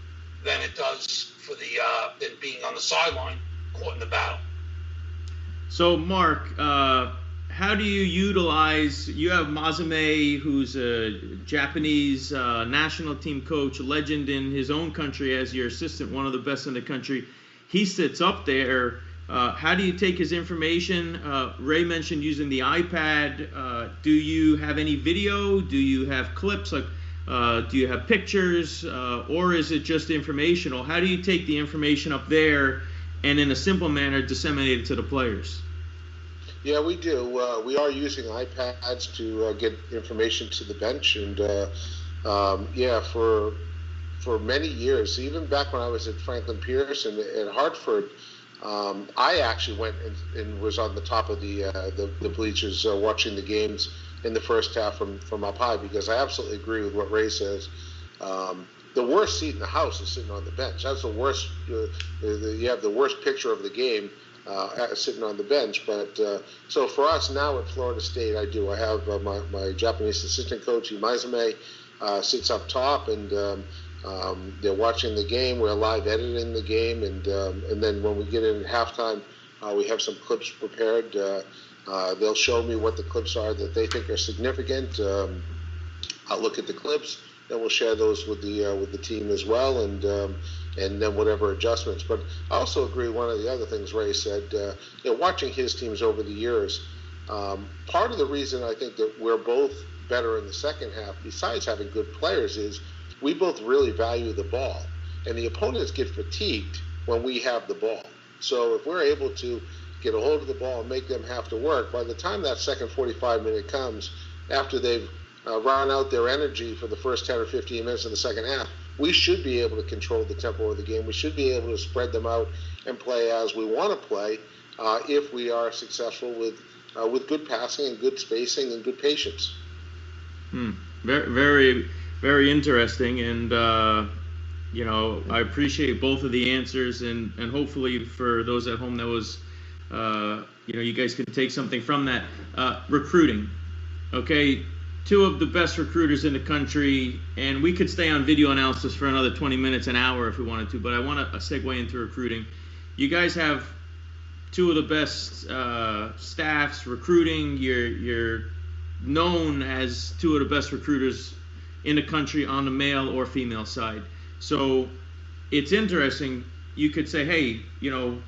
than it does for than being on the sideline, caught in the battle. So, Mark, how do you utilize, you have Mazume, who's a Japanese national team coach, a legend in his own country as your assistant, one of the best in the country. He sits up there. How do you take his information? Ray mentioned using the iPad. Do you have any video? Do you have clips? Like, do you have pictures? Or is it just informational? How do you take the information up there and in a simple manner disseminate it to the players? Yeah, we do. We are using iPads to get information to the bench. And, yeah, for many years, even back when I was at Franklin Pierce and at Hartford, I actually went and was on the top of the bleachers watching the games in the first half from up high, because I absolutely agree with what Ray says. The worst seat in the house is sitting on the bench. That's the worst. You have the worst picture of the game sitting on the bench. But so for us now at Florida State, I have my Japanese assistant coach, Imaizumi, sits up top, and they're watching the game. We're live editing the game, and then when we get in at halftime, we have some clips prepared. They'll show me what the clips are that they think are significant. I'll look at the clips, then we'll share those with the team as well, and then whatever adjustments. But I also agree, one of the other things Ray said, watching his teams over the years, part of the reason I think that we're both better in the second half, besides having good players, is we both really value the ball, and the opponents get fatigued when we have the ball. So if we're able to get a hold of the ball and make them have to work, by the time that second 45-minute comes, after they've run out their energy for the first 10 or 15 minutes of the second half, we should be able to control the tempo of the game. We should be able to spread them out and play as we want to play if we are successful with good passing and good spacing and good patience. Very, very, very interesting, and I appreciate both of the answers, and hopefully for those at home that was, you guys can take something from that. Recruiting, okay, two of the best recruiters in the country, and we could stay on video analysis for another 20 minutes, an hour if we wanted to, but I want to segue into recruiting. You guys have two of the best staffs recruiting. You're known as two of the best recruiters in the country on the male or female side. So it's interesting. You could say, hey,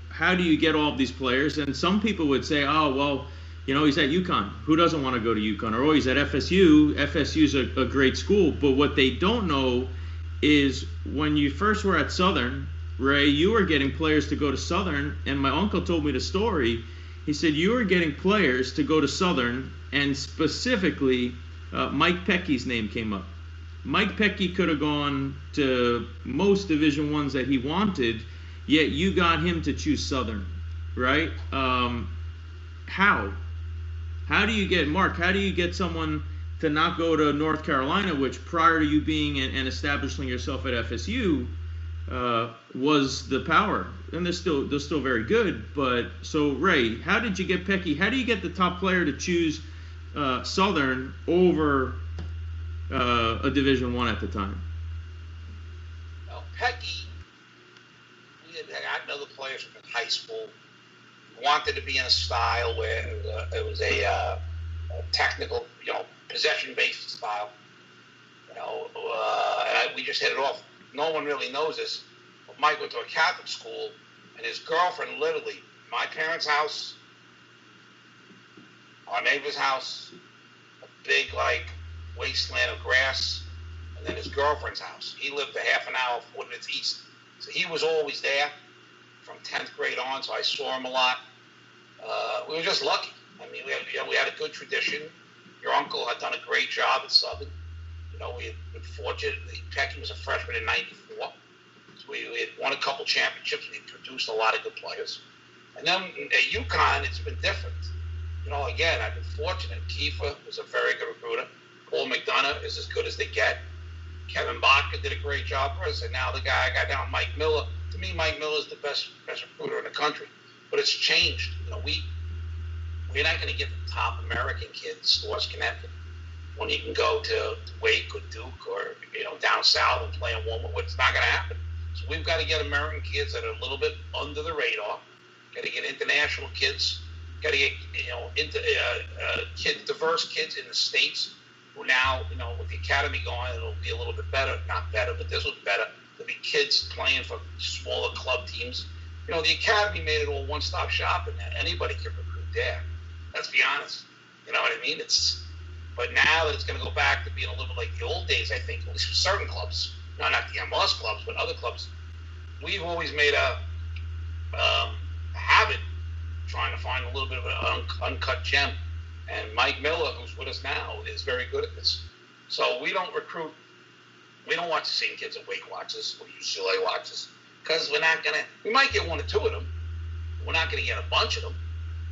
how do you get all of these players? And some people would say, oh, well, he's at UConn. Who doesn't want to go to UConn? Or, oh, he's at FSU. FSU's a great school. But what they don't know is when you first were at Southern, Ray, you were getting players to go to Southern. And my uncle told me the story. He said you were getting players to go to Southern, and specifically Mike Peckey's name came up. Mike Peckey could have gone to most Division I's that he wanted, yet you got him to choose Southern, right? How do you get someone to not go to North Carolina, which prior to you being and establishing yourself at FSU was the power? And they're still very good. But so, Ray, how did you get Peckey? How do you get the top player to choose Southern over a Division I at the time? Well, Peckey, I know the players from high school, wanted to be in a style where it was a technical, possession-based style. And we just hit it off. No one really knows this, but Mike went to a Catholic school, and his girlfriend literally, my parents' house, our neighbor's house, a big, wasteland of grass, and then his girlfriend's house. He lived a half an hour 40 minutes east. So he was always there from 10th grade on, so I saw him a lot. We were just lucky. I mean, we had a good tradition. Your uncle had done a great job at Southern. We had been fortunate. Pecky was a freshman in '94. So we had won a couple championships. We produced a lot of good players. And then at UConn, it's been different. Again, I've been fortunate. Kiefer was a very good recruiter. Paul McDonough is as good as they get. Kevin Bodka did a great job for us. And now the guy I got down, Mike Miller. To me, Mike Miller is the best recruiter in the country. But it's changed. We're not going to get the top American kids, Stores, Connecticut, when you can go to Wake or Duke or, down south and play in Walmart. It's not going to happen. So we've got to get American kids that are a little bit under the radar. Got to get international kids. Got to get, diverse kids in the States who now, with the academy going, it'll be a little bit better. Not better, but this was better. There'll be kids playing for smaller club teams. The academy made it all one-stop shopping. Anybody can recruit there. Let's be honest. You know what I mean? But now that it's going to go back to being a little bit like the old days, I think, at least for certain clubs. Not the MLS clubs, but other clubs. We've always made a habit trying to find a little bit of an uncut gem. And Mike Miller, who's with us now, is very good at this. So we don't recruit. We don't watch the same kids at Wake watches or UCLA watches because we might get one or two of them. We're not going to get a bunch of them.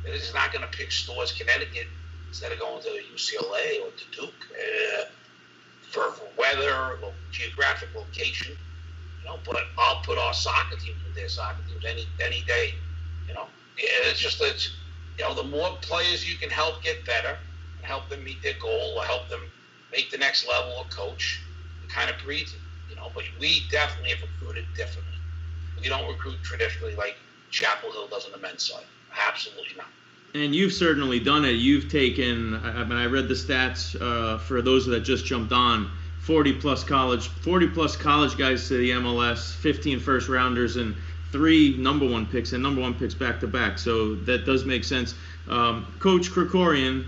They're just not going to pick Stores, Connecticut instead of going to UCLA or to Duke for weather or geographic location. But I'll put our soccer teams with their soccer teams any day. It's just that, the more players you can help get better and help them meet their goal or help them make the next level of coach, it kind of breeds it. But we definitely have recruited differently. We don't recruit traditionally like Chapel Hill does on the men's side. Absolutely not. And you've certainly done it. You've taken, I read the stats for those that just jumped on, 40 plus college guys to the MLS, 15 first rounders, and 3 number one picks back to back. So that does make sense. Coach Krikorian,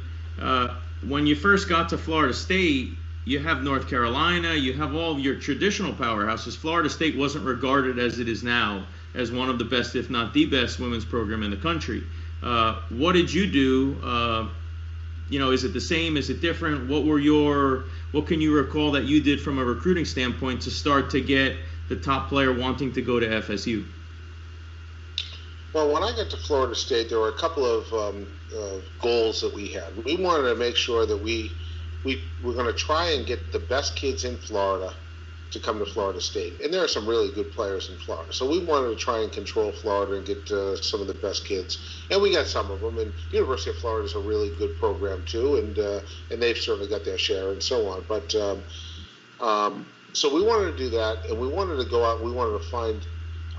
when you first got to Florida State, you have North Carolina, you have all of your traditional powerhouses. Florida State wasn't regarded as it is now as one of the best, if not the best, women's program in the country. What did you do? Is it the same? Is it different? What can you recall that you did from a recruiting standpoint to start to get the top player wanting to go to FSU? Well, when I got to Florida State, there were a couple of goals that we had. We wanted to make sure that we were going to try and get the best kids in Florida to come to Florida State. And there are some really good players in Florida. So we wanted to try and control Florida and get some of the best kids. And we got some of them. And University of Florida is a really good program too. And they've certainly got their share and so on. But so we wanted to do that. And we wanted to go out and we wanted to find,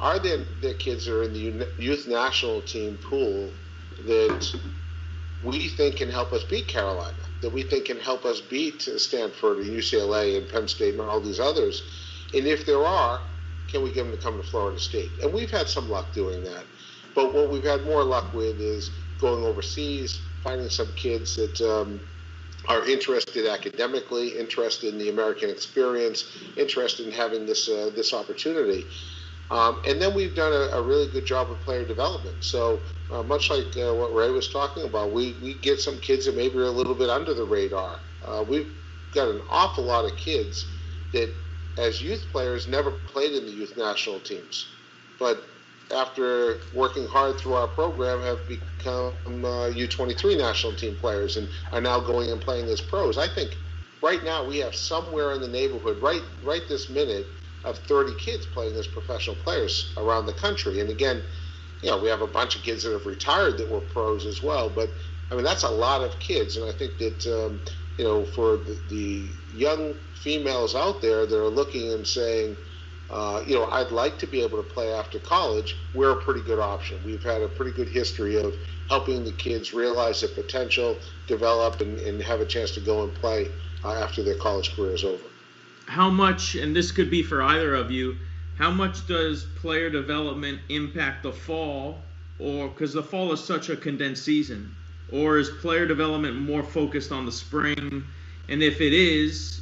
are there kids that are in the youth national team pool that we think can help us beat Carolina, that we think can help us beat Stanford and UCLA and Penn State and all these others? And if there are, can we get them to come to Florida State? And we've had some luck doing that. But what we've had more luck with is going overseas, finding some kids that are interested academically, interested in the American experience, interested in having this opportunity. And then we've done a really good job of player development. So much like what Ray was talking about, we get some kids that maybe are a little bit under the radar. We've got an awful lot of kids that, as youth players, never played in the youth national teams, but after working hard through our program have become U23 national team players and are now going and playing as pros. I think right now we have somewhere in the neighborhood, right this minute, of 30 kids playing as professional players around the country. And again, we have a bunch of kids that have retired that were pros as well. But I mean, that's a lot of kids. And I think that, for the young females out there that are looking and saying, I'd like to be able to play after college, we're a pretty good option. We've had a pretty good history of helping the kids realize their potential, develop, and have a chance to go and play after their college career is over. How much, and this could be for either of you, how much does player development impact the fall, or because the fall is such a condensed season, or is player development more focused on the spring? And if it is,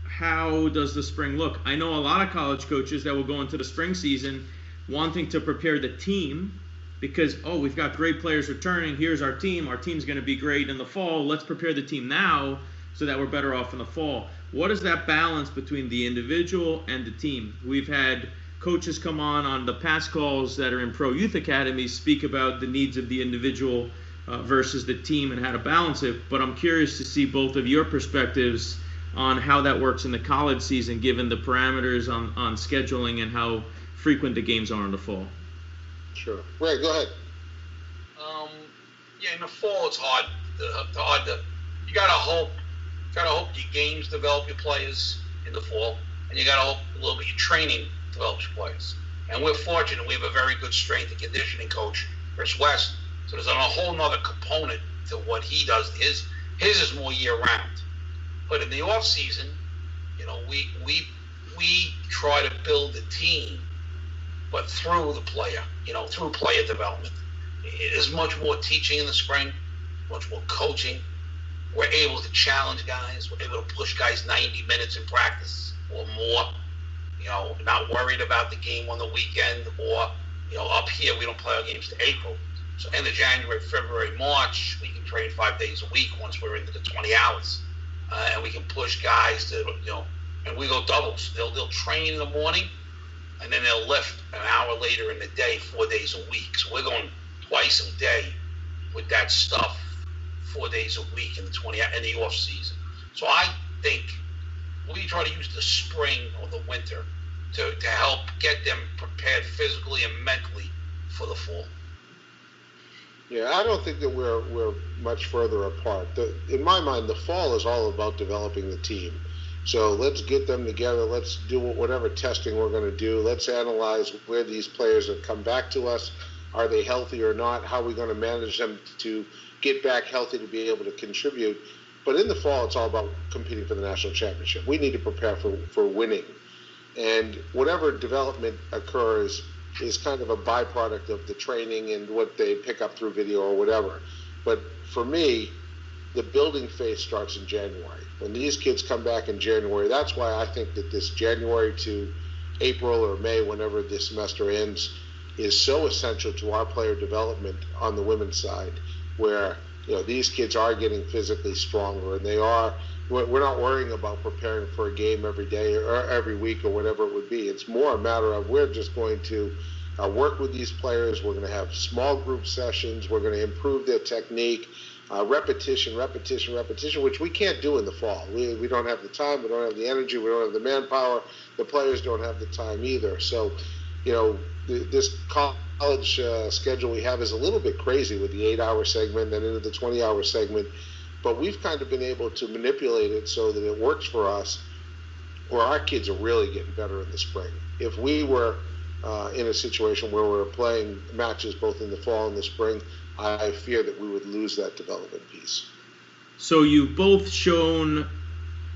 how does the spring look? I know a lot of college coaches that will go into the spring season wanting to prepare the team because, we've got great players returning. Here's our team. Our team's going to be great in the fall. Let's prepare the team now so that we're better off in the fall. What is that balance between the individual and the team? We've had coaches come on the past calls that are in pro youth academies speak about the needs of the individual versus the team and how to balance it. But I'm curious to see both of your perspectives on how that works in the college season, given the parameters on scheduling and how frequent the games are in the fall. Sure. Ray, go ahead. Yeah, in the fall it's hard. You gotta hope your games develop your players in the fall, and you gotta hope a little bit your training develops your players. And we're fortunate; we have a very good strength and conditioning coach, Chris West. So there's a whole nother component to what he does. His is more year round. But in the off season, we try to build the team, but through the player, through player development. It is much more teaching in the spring, much more coaching. We're able to challenge guys. We're able to push guys 90 minutes in practice or more. Not worried about the game on the weekend or, up here we don't play our games to April. So end of January, February, March, we can train 5 days a week once we're into the 20 hours. And we can push guys to, and we go doubles. They'll train in the morning, and then they'll lift an hour later in the day, 4 days a week. So we're going twice a day with that stuff, 4 days a week in the off season. So I think we try to use the spring or the winter to help get them prepared physically and mentally for the fall. Yeah, I don't think that we're much further apart. In my mind, the fall is all about developing the team. So let's get them together. Let's do whatever testing we're going to do. Let's analyze where these players have come back to us. Are they healthy or not? How are we going to manage them to get back healthy to be able to contribute? But in the fall, it's all about competing for the national championship. We need to prepare for winning. And whatever development occurs is kind of a byproduct of the training and what they pick up through video or whatever. But for me, the building phase starts in January. When these kids come back in January, that's why I think that this January to April or May, whenever this semester ends, is so essential to our player development on the women's side, where these kids are getting physically stronger, and we're not worrying about preparing for a game every day or every week or whatever it would be. It's more a matter of we're just going to work with these players. We're going to have small group sessions. We're going to improve their technique, repetition, which we can't do in the fall. We don't have the time. We don't have the energy. We don't have the manpower. The players don't have the time either. So, this college schedule we have is a little bit crazy with the 8-hour segment and into the 20-hour segment. But we've kind of been able to manipulate it so that it works for us, where our kids are really getting better in the spring. If we were in a situation where we're playing matches both in the fall and the spring, I fear that we would lose that development piece. So you've both shown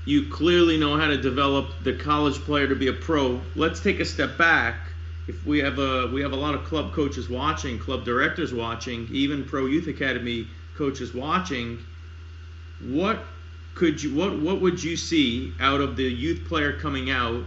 you clearly know how to develop the college player to be a pro. Let's take a step back. If we have a lot of club coaches watching, club directors watching, even pro youth academy coaches watching. What would you see out of the youth player coming out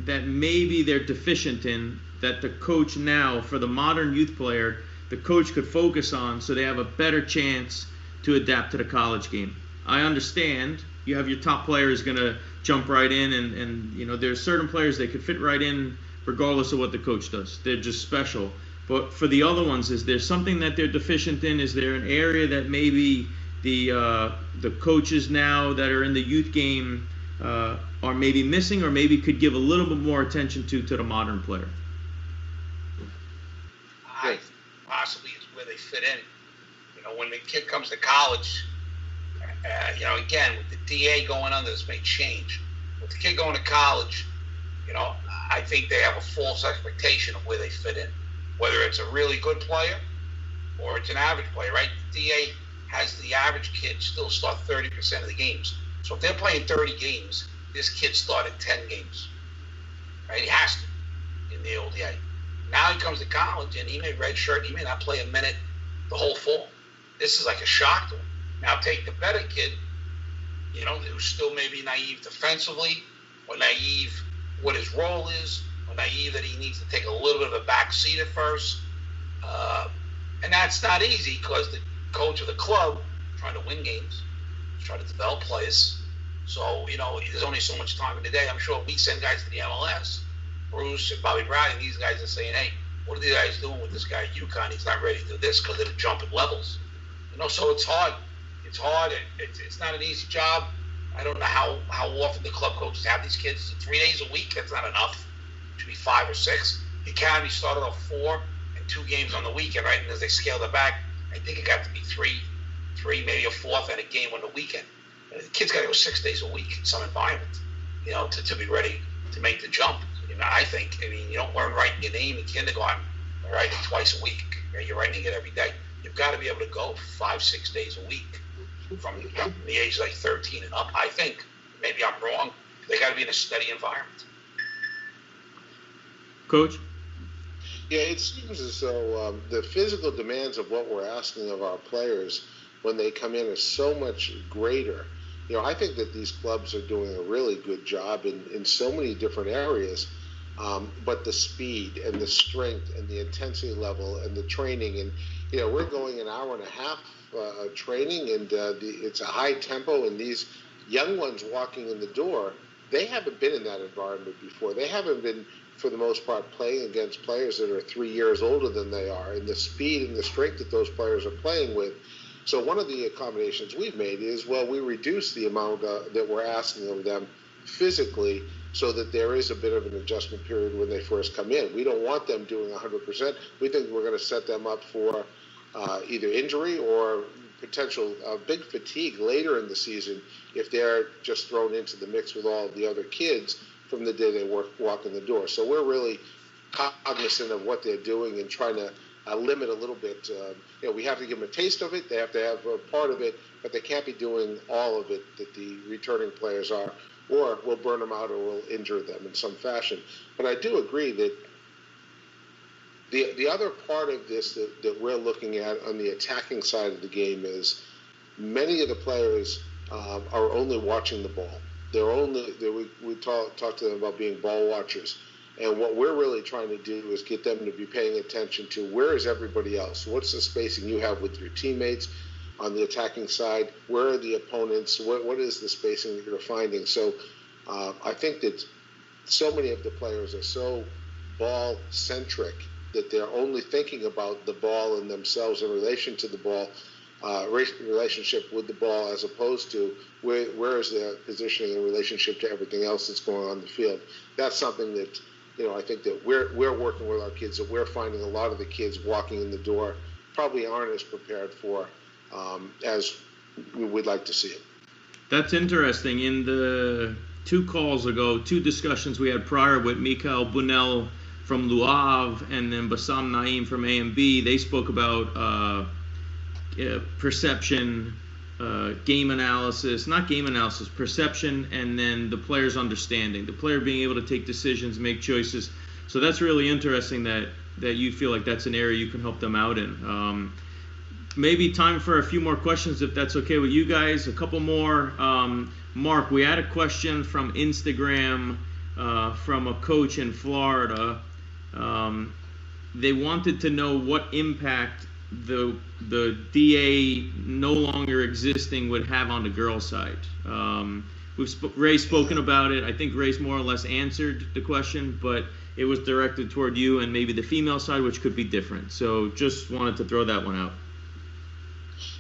that maybe they're deficient in, that the coach now, for the modern youth player, the coach could focus on so they have a better chance to adapt to the college game? I understand you have your top players going to jump right in, and there's certain players that could fit right in regardless of what the coach does. They're just special. But for the other ones, is there something that they're deficient in? Is there an area that maybe the coaches now that are in the youth game are maybe missing, or maybe could give a little bit more attention to the modern player? Possibly it's where they fit in. When the kid comes to college, again, with the DA going on, this may change. With the kid going to college, I think they have a false expectation of where they fit in, whether it's a really good player or it's an average player, right? The DA has the average kid still start 30% of the games. So if they're playing 30 games, this kid started 10 games, right? He has to in the ODA. Now he comes to college and he may redshirt. He may not play a minute the whole fall. This is like a shock to him. Now take the better kid, who's still maybe naive defensively, or naive what his role is, or naive that he needs to take a little bit of a back seat at first. And that's not easy because the coach of the club is trying to win games, is trying to develop players, So, there's only so much time in the day. I'm sure we send guys to the MLS, Bruce and Bobby Brown, and these guys are saying, hey, what are these guys doing with this guy at UConn? He's not ready to do this because of the jumping levels. So it's hard. It's hard. It's not an easy job. I don't know how often the club coaches have these kids. 3 days a week, that's not enough. It should be 5 or 6. The academy started off 4 and 2 games on the weekend, right? And as they scaled it back, I think it got to be 3, maybe a 4th, and a game on the weekend. And the kids got to go 6 days a week in some environment, to be ready to make the jump. I think, you don't learn writing your name in kindergarten, right? Twice a week. Right? You're writing it every day. You've got to be able to go 5-6 days a week from the age like 13 and up. I think, maybe I'm wrong, they got to be in a steady environment. Coach? Yeah, it seems as though the physical demands of what we're asking of our players when they come in are so much greater. I think that these clubs are doing a really good job in so many different areas, but the speed and the strength and the intensity level and the training, and we're going an hour and a half training, and it's a high tempo, and these young ones walking in the door, they haven't been in that environment before. They haven't been, for the most part, playing against players that are 3 years older than they are, and the speed and the strength that those players are playing with. So one of the accommodations we've made is, we reduce the amount that we're asking of them physically so that there is a bit of an adjustment period when they first come in. We don't want them doing 100%. We think we're going to set them up for either injury or potential big fatigue later in the season if they're just thrown into the mix with all of the other kids from the day they walk in the door. So we're really cognizant of what they're doing and trying to limit a little bit. We have to give them a taste of it. They have to have a part of it, but they can't be doing all of it that the returning players are, or we'll burn them out or we'll injure them in some fashion. But I do agree that the other part of this that we're looking at on the attacking side of the game is many of the players are only watching the ball. We talk to them about being ball watchers. And what we're really trying to do is get them to be paying attention to where is everybody else? What's the spacing you have with your teammates on the attacking side? Where are the opponents? What is the spacing that you're finding? So I think that so many of the players are so ball-centric that they're only thinking about the ball and themselves in relation to the ball, relationship with the ball, as opposed to where is their positioning in relationship to everything else that's going on the field. That's something that I think that we're working with our kids, that we're finding a lot of the kids walking in the door probably aren't as prepared for as we would like to see it. That's interesting. In the 2 calls ago, 2 discussions we had prior with Mikael Bunnell from Le Havre and then Bassam Naim from A&B, they spoke about perception, perception, and then the player's understanding, the player being able to take decisions, make choices. So that's really interesting that you feel like that's an area you can help them out in. Maybe time for a few more questions, if that's okay with you guys. A couple more. Mark, we had a question from Instagram from a coach in Florida. They wanted to know what impact the DA no longer existing would have on the girls' side. Ray's spoken about it. I think Ray's more or less answered the question, but it was directed toward you and maybe the female side, which could be different. So just wanted to throw that one out.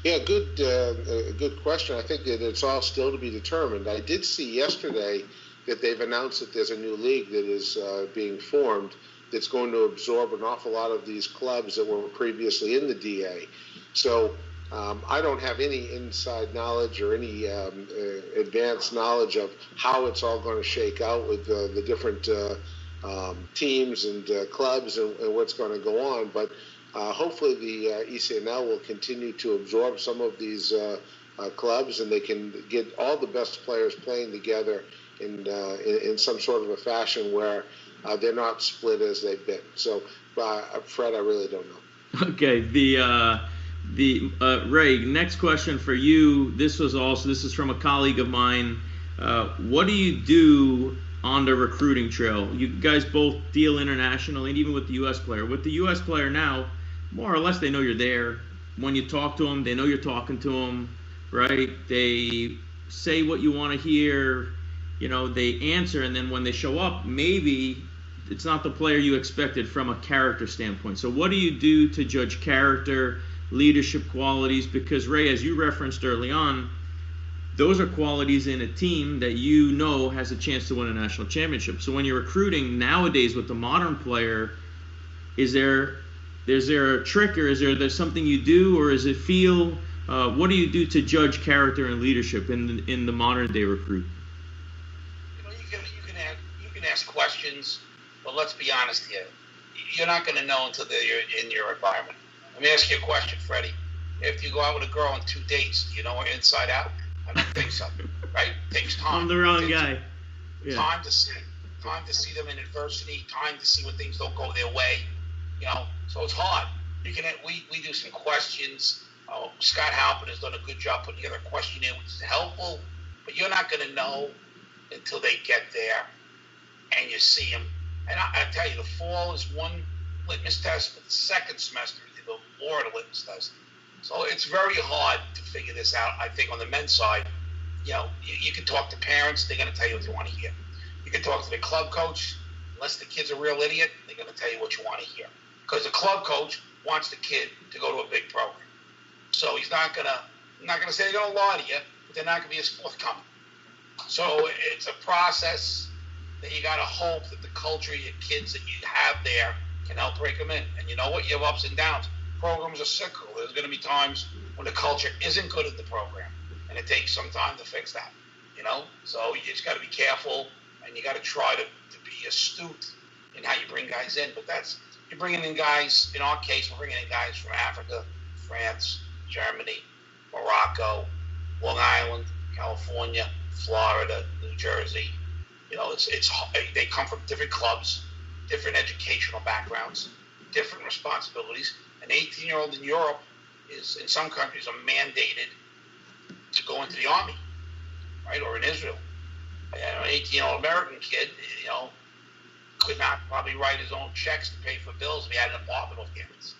Yeah, good question. I think that it's all still to be determined. I did see yesterday that they've announced that there's a new league that is being formed that's going to absorb an awful lot of these clubs that were previously in the DA. So I don't have any inside knowledge or any advanced knowledge of how it's all going to shake out with the different teams and clubs and what's going to go on. But hopefully the ECNL will continue to absorb some of these clubs, and they can get all the best players playing together in some sort of a fashion where they're not split as they've been. So, Fred, I really don't know. Okay, Ray, next question for you. This is from a colleague of mine. What do you do on the recruiting trail? You guys both deal internationally, and even with the U.S. player. With the U.S. player now, more or less they know you're there. When you talk to them, they know you're talking to them, right? They say what you want to hear, they answer, and then when they show up, maybe it's not the player you expected from a character standpoint. So what do you do to judge character, leadership qualities? Because, Ray, as you referenced early on, those are qualities in a team that has a chance to win a national championship. So when you're recruiting nowadays with the modern player, is there a trick, or is there something you do, or is it feel? What do you do to judge character and leadership in the modern day recruit? You can ask questions, but let's be honest here. You're not going to know until you're in your environment. Let me ask you a question, Freddie. If you go out with a girl on 2 dates, do you know her inside out? I don't think so, right? It takes time. I'm the wrong guy. Yeah. Time to see them in adversity. Time to see when things don't go their way. So it's hard. We do some questions. Scott Halpin has done a good job putting together a questionnaire, which is helpful. But you're not going to know until they get there and you see them. And I tell you, the fall is one litmus test, but the second semester is even more of a litmus test. So it's very hard to figure this out. I think on the men's side, you can talk to parents. They're going to tell you what you want to hear. You can talk to the club coach. Unless the kid's a real idiot, they're going to tell you what you want to hear. Because the club coach wants the kid to go to a big program. So he's not going to say they're going to lie to you, but they're not going to be as forthcoming. So it's a process that you got to hope that the culture of your kids that you have there can help break them in. And you know what? You have ups and downs. Programs are cyclical. There's going to be times when the culture isn't good at the program, and it takes some time to fix that. So you just got to be careful, and you got to try to be astute in how you bring guys in. But you're bringing in guys. In our case, we're bringing in guys from Africa, France, Germany, Morocco, Long Island, California, Florida, New Jersey. They come from different clubs, different educational backgrounds, different responsibilities. An 18-year-old in Europe is, in some countries, are mandated to go into the army, right? Or in Israel. An 18-year-old American kid, could not probably write his own checks to pay for bills if he had an apartment off campus.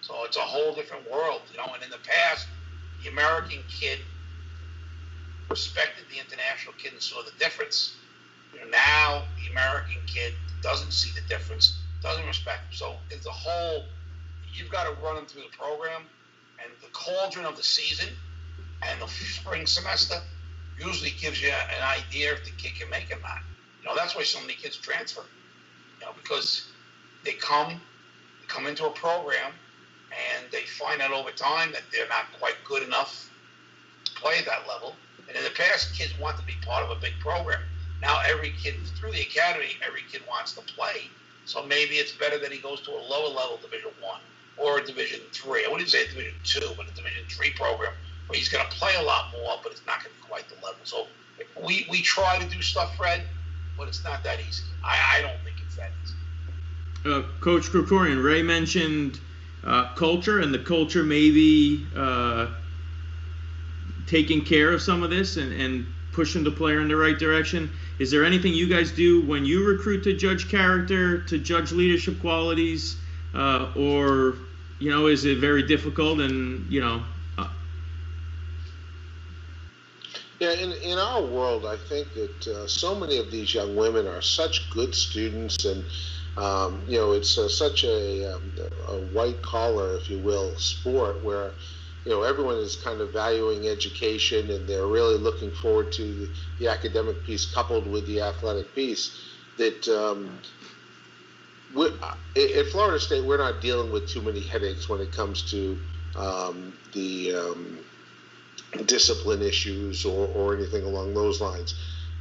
So it's a whole different world, And in the past, the American kid respected the international kid and saw the difference. Now the American kid doesn't see the difference, doesn't respect him. So it's a whole. You've got to run them through the program, and the cauldron of the season and the spring semester usually gives you an idea if the kid can make it or not. That's why so many kids transfer. Because they come into a program and they find out over time that they're not quite good enough to play at that level. And in the past, kids want to be part of a big program. Now every kid through the academy, every kid wants to play. So maybe it's better that he goes to a lower level Division I or a Division III. I wouldn't say a Division II, but a Division III program where he's going to play a lot more, but it's not going to be quite the level. So we try to do stuff, Fred, but it's not that easy. I don't think it's that easy. Coach Krikorian, Ray mentioned culture, and the culture maybe taking care of some of this and pushing the player in the right direction. Is there anything you guys do when you recruit to judge character, to judge leadership qualities, or is it very difficult? And Yeah, in our world, I think that so many of these young women are such good students, and it's such a white collar, if you will, sport where everyone is kind of valuing education, and they're really looking forward to the academic piece coupled with the athletic piece. That at Florida State, we're not dealing with too many headaches when it comes to the discipline issues or anything along those lines.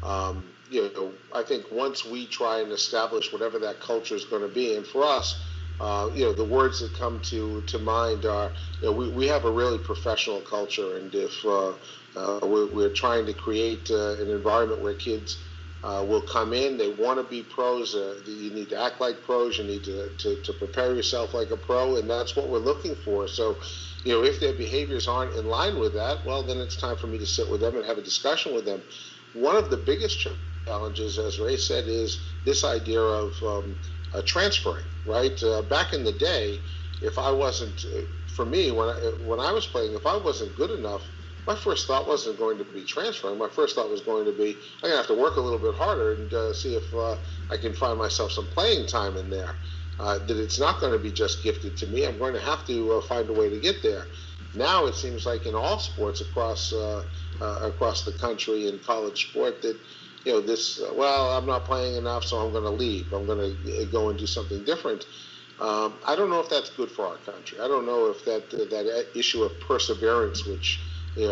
I think once we try and establish whatever that culture is going to be, and for us, the words that come to mind are, we have a really professional culture, and if we're trying to create an environment where kids will come in, they want to be pros, you need to act like pros, you need to prepare yourself like a pro, and that's what we're looking for. So, if their behaviors aren't in line with that, well, then it's time for me to sit with them and have a discussion with them. One of the biggest challenges, as Ray said, is this idea of transferring, right? Back in the day, if I wasn't, for me, when I was playing, if I wasn't good enough, my first thought wasn't going to be transferring. My first thought was going to be, I'm going to have to work a little bit harder and see if I can find myself some playing time in there. That it's not going to be just gifted to me. I'm going to have to find a way to get there. Now it seems like in all sports across the country in college sport that, I'm not playing enough, so I'm going to leave. I'm going to go and do something different. I don't know if that's good for our country. I don't know if that issue of perseverance, which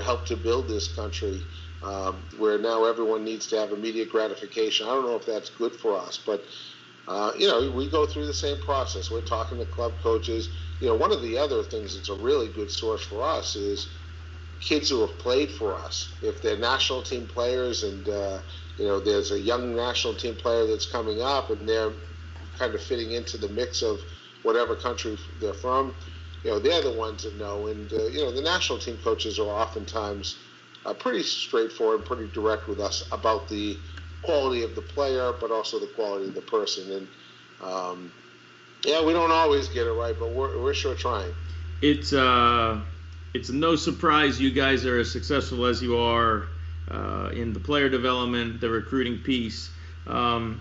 helped to build this country, where now everyone needs to have immediate gratification. I don't know if that's good for us, but we go through the same process. We're talking to club coaches. One of the other things that's a really good source for us is kids who have played for us. If they're national team players and there's a young national team player that's coming up and they're kind of fitting into the mix of whatever country they're from, they're the ones that know. And, the national team coaches are oftentimes pretty straightforward and pretty direct with us about the quality of the player, but also the quality of the person. And, we don't always get it right, but we're sure trying. It's no surprise you guys are as successful as you are in the player development, the recruiting piece. Two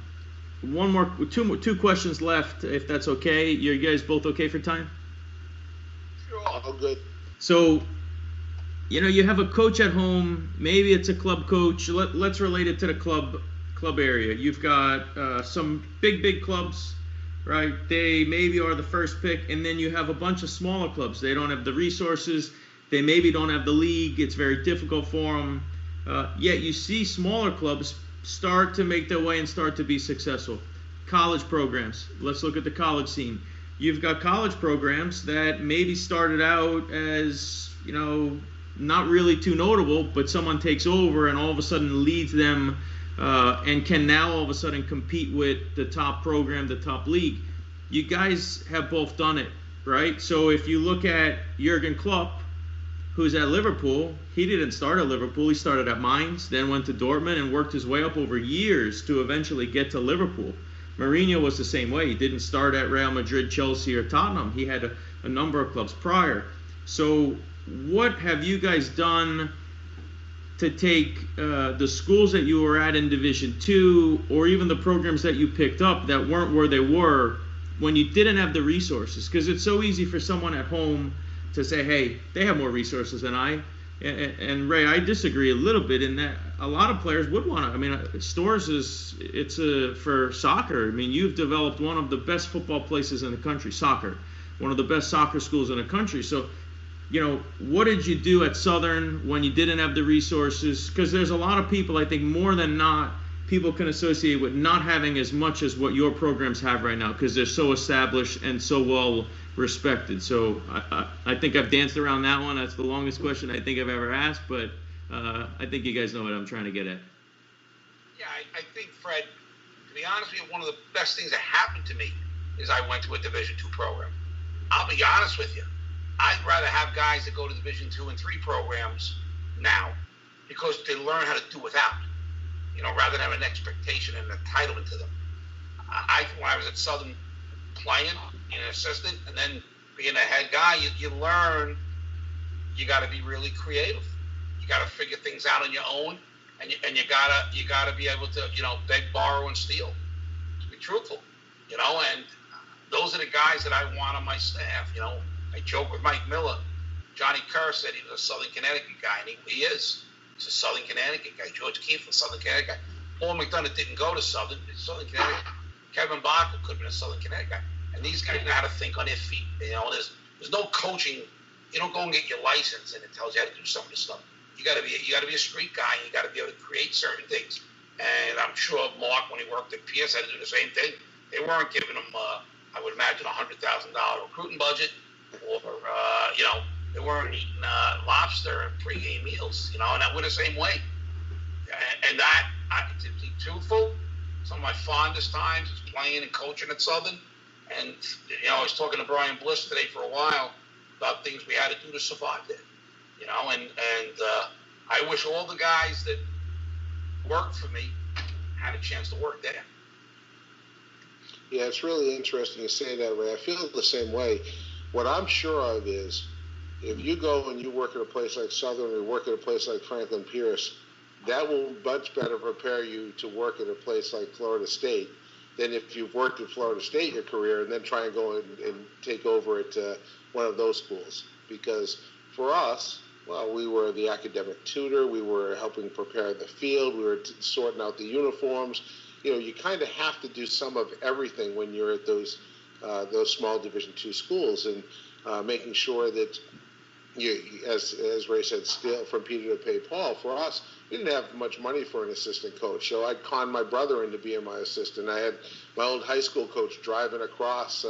questions left, if that's okay. You guys both okay for time? Sure. All good. So, you have a coach at home. Maybe it's a club coach. Let's relate it to the club area. You've got some big clubs, right? They maybe are the first pick, and then you have a bunch of smaller clubs. They don't have the resources. They maybe don't have the league. It's very difficult for them. Yet you see smaller clubs start to make their way and start to be successful. College programs. Let's look at the college scene. You've got college programs that maybe started out as, not really too notable, but someone takes over and all of a sudden leads them and can now all of a sudden compete with the top program, the top league. You guys have both done it, right? So if you look at Jurgen Klopp, who's at Liverpool, he didn't start at Liverpool. He started at Mainz, then went to Dortmund and worked his way up over years to eventually get to Liverpool. Mourinho was the same way. He didn't start at Real Madrid, Chelsea, or Tottenham. He had a number of clubs prior. So what have you guys done to take the schools that you were at in Division II, or even the programs that you picked up that weren't where they were when you didn't have the resources? Because it's so easy for someone at home to say, hey, they have more resources than I. And Ray, I disagree a little bit in that a lot of players would want to. Storrs for soccer. You've developed one of the best football places in the country, soccer, one of the best soccer schools in the country. So, what did you do at Southern when you didn't have the resources? Because there's a lot of people, I think more than not, people can associate with not having as much as what your programs have right now because they're so established and so well respected. So I think I've danced around that one. That's the longest question I think I've ever asked, but I think you guys know what I'm trying to get at. Yeah, I think, Fred, to be honest with you, one of the best things that happened to me is I went to a Division II program. I'll be honest with you. I'd rather have guys that go to Division II and III programs now because they learn how to do without, rather than have an expectation and an entitlement to them. When I was at Southern playing, being an assistant, and then being a head guy, you learn you got to be really creative. You got to figure things out on your own, and you gotta be able to beg, borrow, and steal. To be truthful, and those are the guys that I want on my staff. I joke with Mike Miller. Johnny Kerr said he was a Southern Connecticut guy, and he is. He's a Southern Connecticut guy. George Keefe was a Southern Connecticut guy. Paul McDonough didn't go to Southern. He's Southern Connecticut. Kevin Barker could have been a Southern Connecticut guy. And these guys know how to think on their feet. There's no coaching. You don't go and get your license and it tells you how to do some of this stuff. You got to be a street guy. And you got to be able to create certain things. And I'm sure Mark, when he worked at PS, had to do the same thing. They weren't giving him, I would imagine, $100,000 recruiting budget, or they weren't eating lobster and pregame meals. And we're the same way. And to be truthful, some of my fondest times is playing and coaching at Southern. And, I was talking to Brian Bliss today for a while about things we had to do to survive there. And I wish all the guys that worked for me had a chance to work there. Yeah, it's really interesting you say that, Ray. I feel the same way. What I'm sure of is if you go and you work at a place like Southern or work at a place like Franklin Pierce, that will much better prepare you to work at a place like Florida State than if you've worked at Florida State your career and then try and go and take over at one of those schools. Because for us, well, we were the academic tutor, we were helping prepare the field, we were sorting out the uniforms. You kind of have to do some of everything when you're at those small Division II schools, and making sure that as Ray said, still from Peter to pay Paul. For us, we didn't have much money for an assistant coach, so I'd con my brother into being my assistant. I had my old high school coach driving across,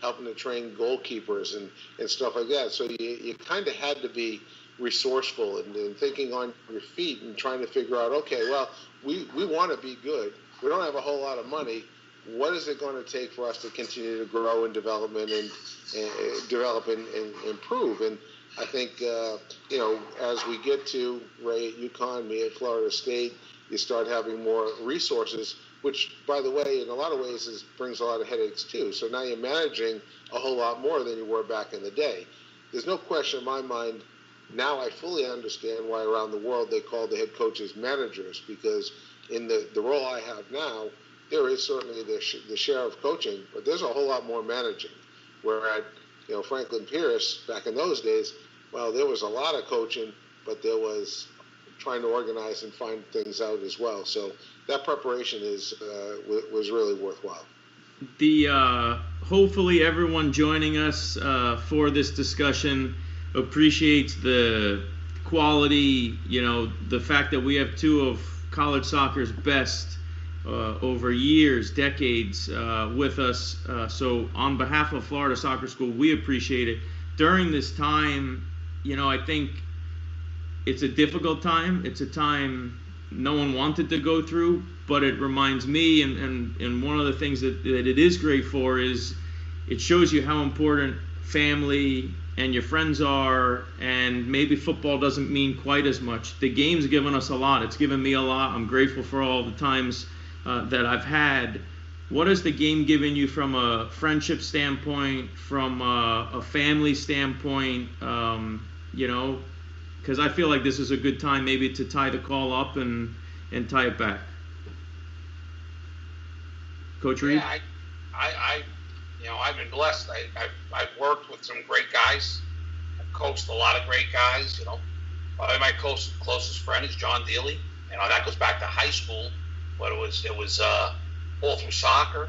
helping to train goalkeepers and stuff like that. So you kind of had to be resourceful and thinking on your feet and trying to figure out, okay, well, we want to be good. We don't have a whole lot of money. What is it going to take for us to continue to grow and develop and develop and improve? And I think, as we get to Ray at UConn, me at Florida State, you start having more resources, which, by the way, in a lot of ways brings a lot of headaches too. So now you're managing a whole lot more than you were back in the day. There's no question in my mind. Now I fully understand why around the world they call the head coaches managers, because in the role I have now, there is certainly the share of coaching, but there's a whole lot more managing. Where at Franklin Pierce, back in those days, well, there was a lot of coaching, but there was trying to organize and find things out as well. So that preparation was really worthwhile. Hopefully everyone joining us for this discussion appreciates the quality, the fact that we have two of college soccer's best over years, decades with us. So on behalf of Florida Soccer School, we appreciate it. During this time, I think it's a difficult time. It's a time no one wanted to go through, but it reminds me, and one of the things that it is great for is it shows you how important family and your friends are, and maybe football doesn't mean quite as much. The game's given us a lot. It's given me a lot. I'm grateful for all the times that I've had. What has the game given you from a friendship standpoint, from a family standpoint? Because I feel like this is a good time maybe to tie the call up and tie it back. Coach Reid? Yeah, I've been blessed. I've worked with some great guys. I've coached a lot of great guys. Probably my closest friend is John Dealey. That goes back to high school, but it was all through soccer.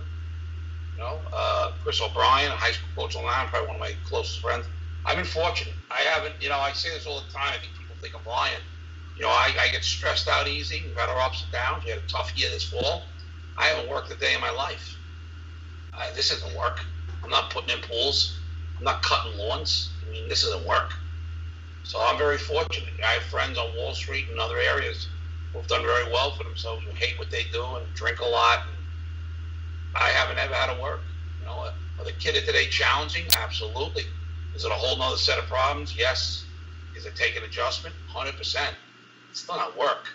Chris O'Brien, a high school coach online, probably one of my closest friends. I've been fortunate. I haven't, I say this all the time. I think people think I'm lying. I get stressed out easy. We've had our ups and downs. We had a tough year this fall. I haven't worked a day in my life. This isn't work. I'm not putting in pools. I'm not cutting lawns. This isn't work. So I'm very fortunate. I have friends on Wall Street and other areas who have done very well for themselves, who hate what they do and drink a lot. And I haven't ever had to work. Are the kid of today challenging? Absolutely. Is it a whole nother set of problems? Yes. Is it take an adjustment? 100%. It's still not work.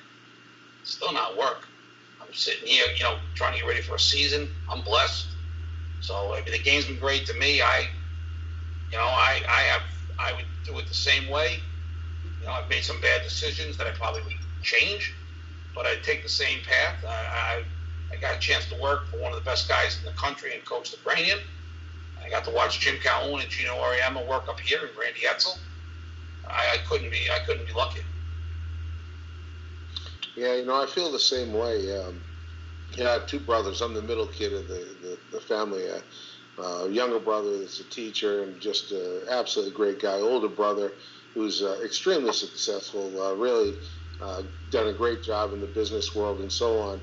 I'm sitting here, trying to get ready for a season. I'm blessed. So the game's been great to me. I would do it the same way. I've made some bad decisions that I probably would change, but I'd take the same path. I got a chance to work for one of the best guys in the country and Coach Krikorian. I got to watch Jim Calhoun and Gino Auriemma work up here and Randy Etzel. I couldn't be lucky. Yeah, I feel the same way. I have two brothers. I'm the middle kid of the family. Younger brother is a teacher and just an absolutely great guy. Older brother who's extremely successful, really done a great job in the business world and so on.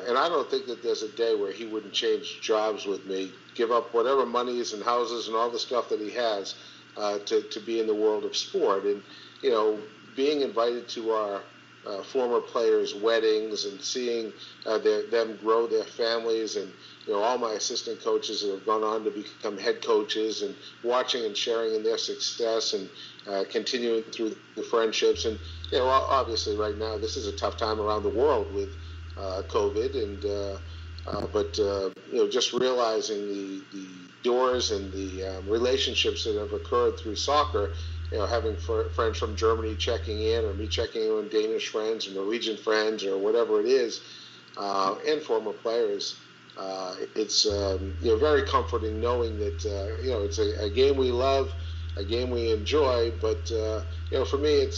And I don't think that there's a day where he wouldn't change jobs with me, give up whatever monies and houses and all the stuff that he has to be in the world of sport. And, being invited to our former players' weddings and seeing them grow their families, and all my assistant coaches that have gone on to become head coaches, and watching and sharing in their success and continuing through the friendships. And obviously right now this is a tough time around the world with COVID, and but just realizing the doors and the relationships that have occurred through soccer having friends from Germany checking in, or me checking in with Danish friends or Norwegian friends or whatever it is, and former players. It's very comforting knowing that it's a game we love, a game we enjoy. But for me,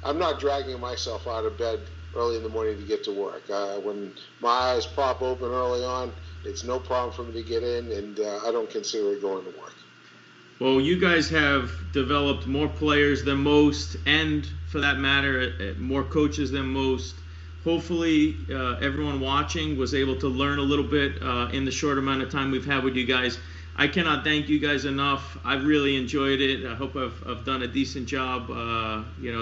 I'm not dragging myself out of bed early in the morning to get to work. When my eyes pop open early on, it's no problem for me to get in, and I don't consider it going to work. Well, you guys have developed more players than most, and for that matter, more coaches than most. Hopefully, everyone watching was able to learn a little bit in the short amount of time we've had with you guys. I cannot thank you guys enough. I've really enjoyed it. I hope I've done a decent job.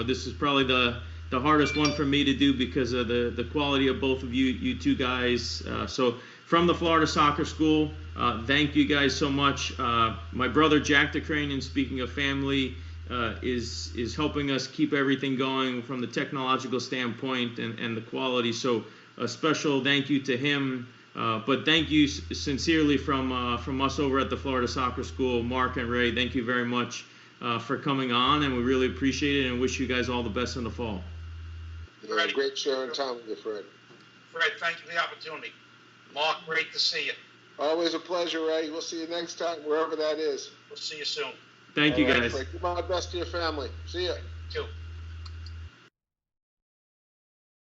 This is probably the hardest one for me to do because of the quality of both of you two guys. So from the Florida Soccer School, thank you guys so much. My brother Jack Krikorian, speaking of family, is helping us keep everything going from the technological standpoint and the quality. So a special thank you to him. But thank you sincerely from us over at the Florida Soccer School, Mark and Ray. Thank you very much for coming on, and we really appreciate it and wish you guys all the best in the fall. Yeah, great sharing time with you, Fred. Fred, thank you for the opportunity. Mark, great to see you. Always a pleasure, Ray. We'll see you next time, wherever that is. We'll see you soon. Thank you, All right, guys. Fred. Give my best to your family. See ya. You too.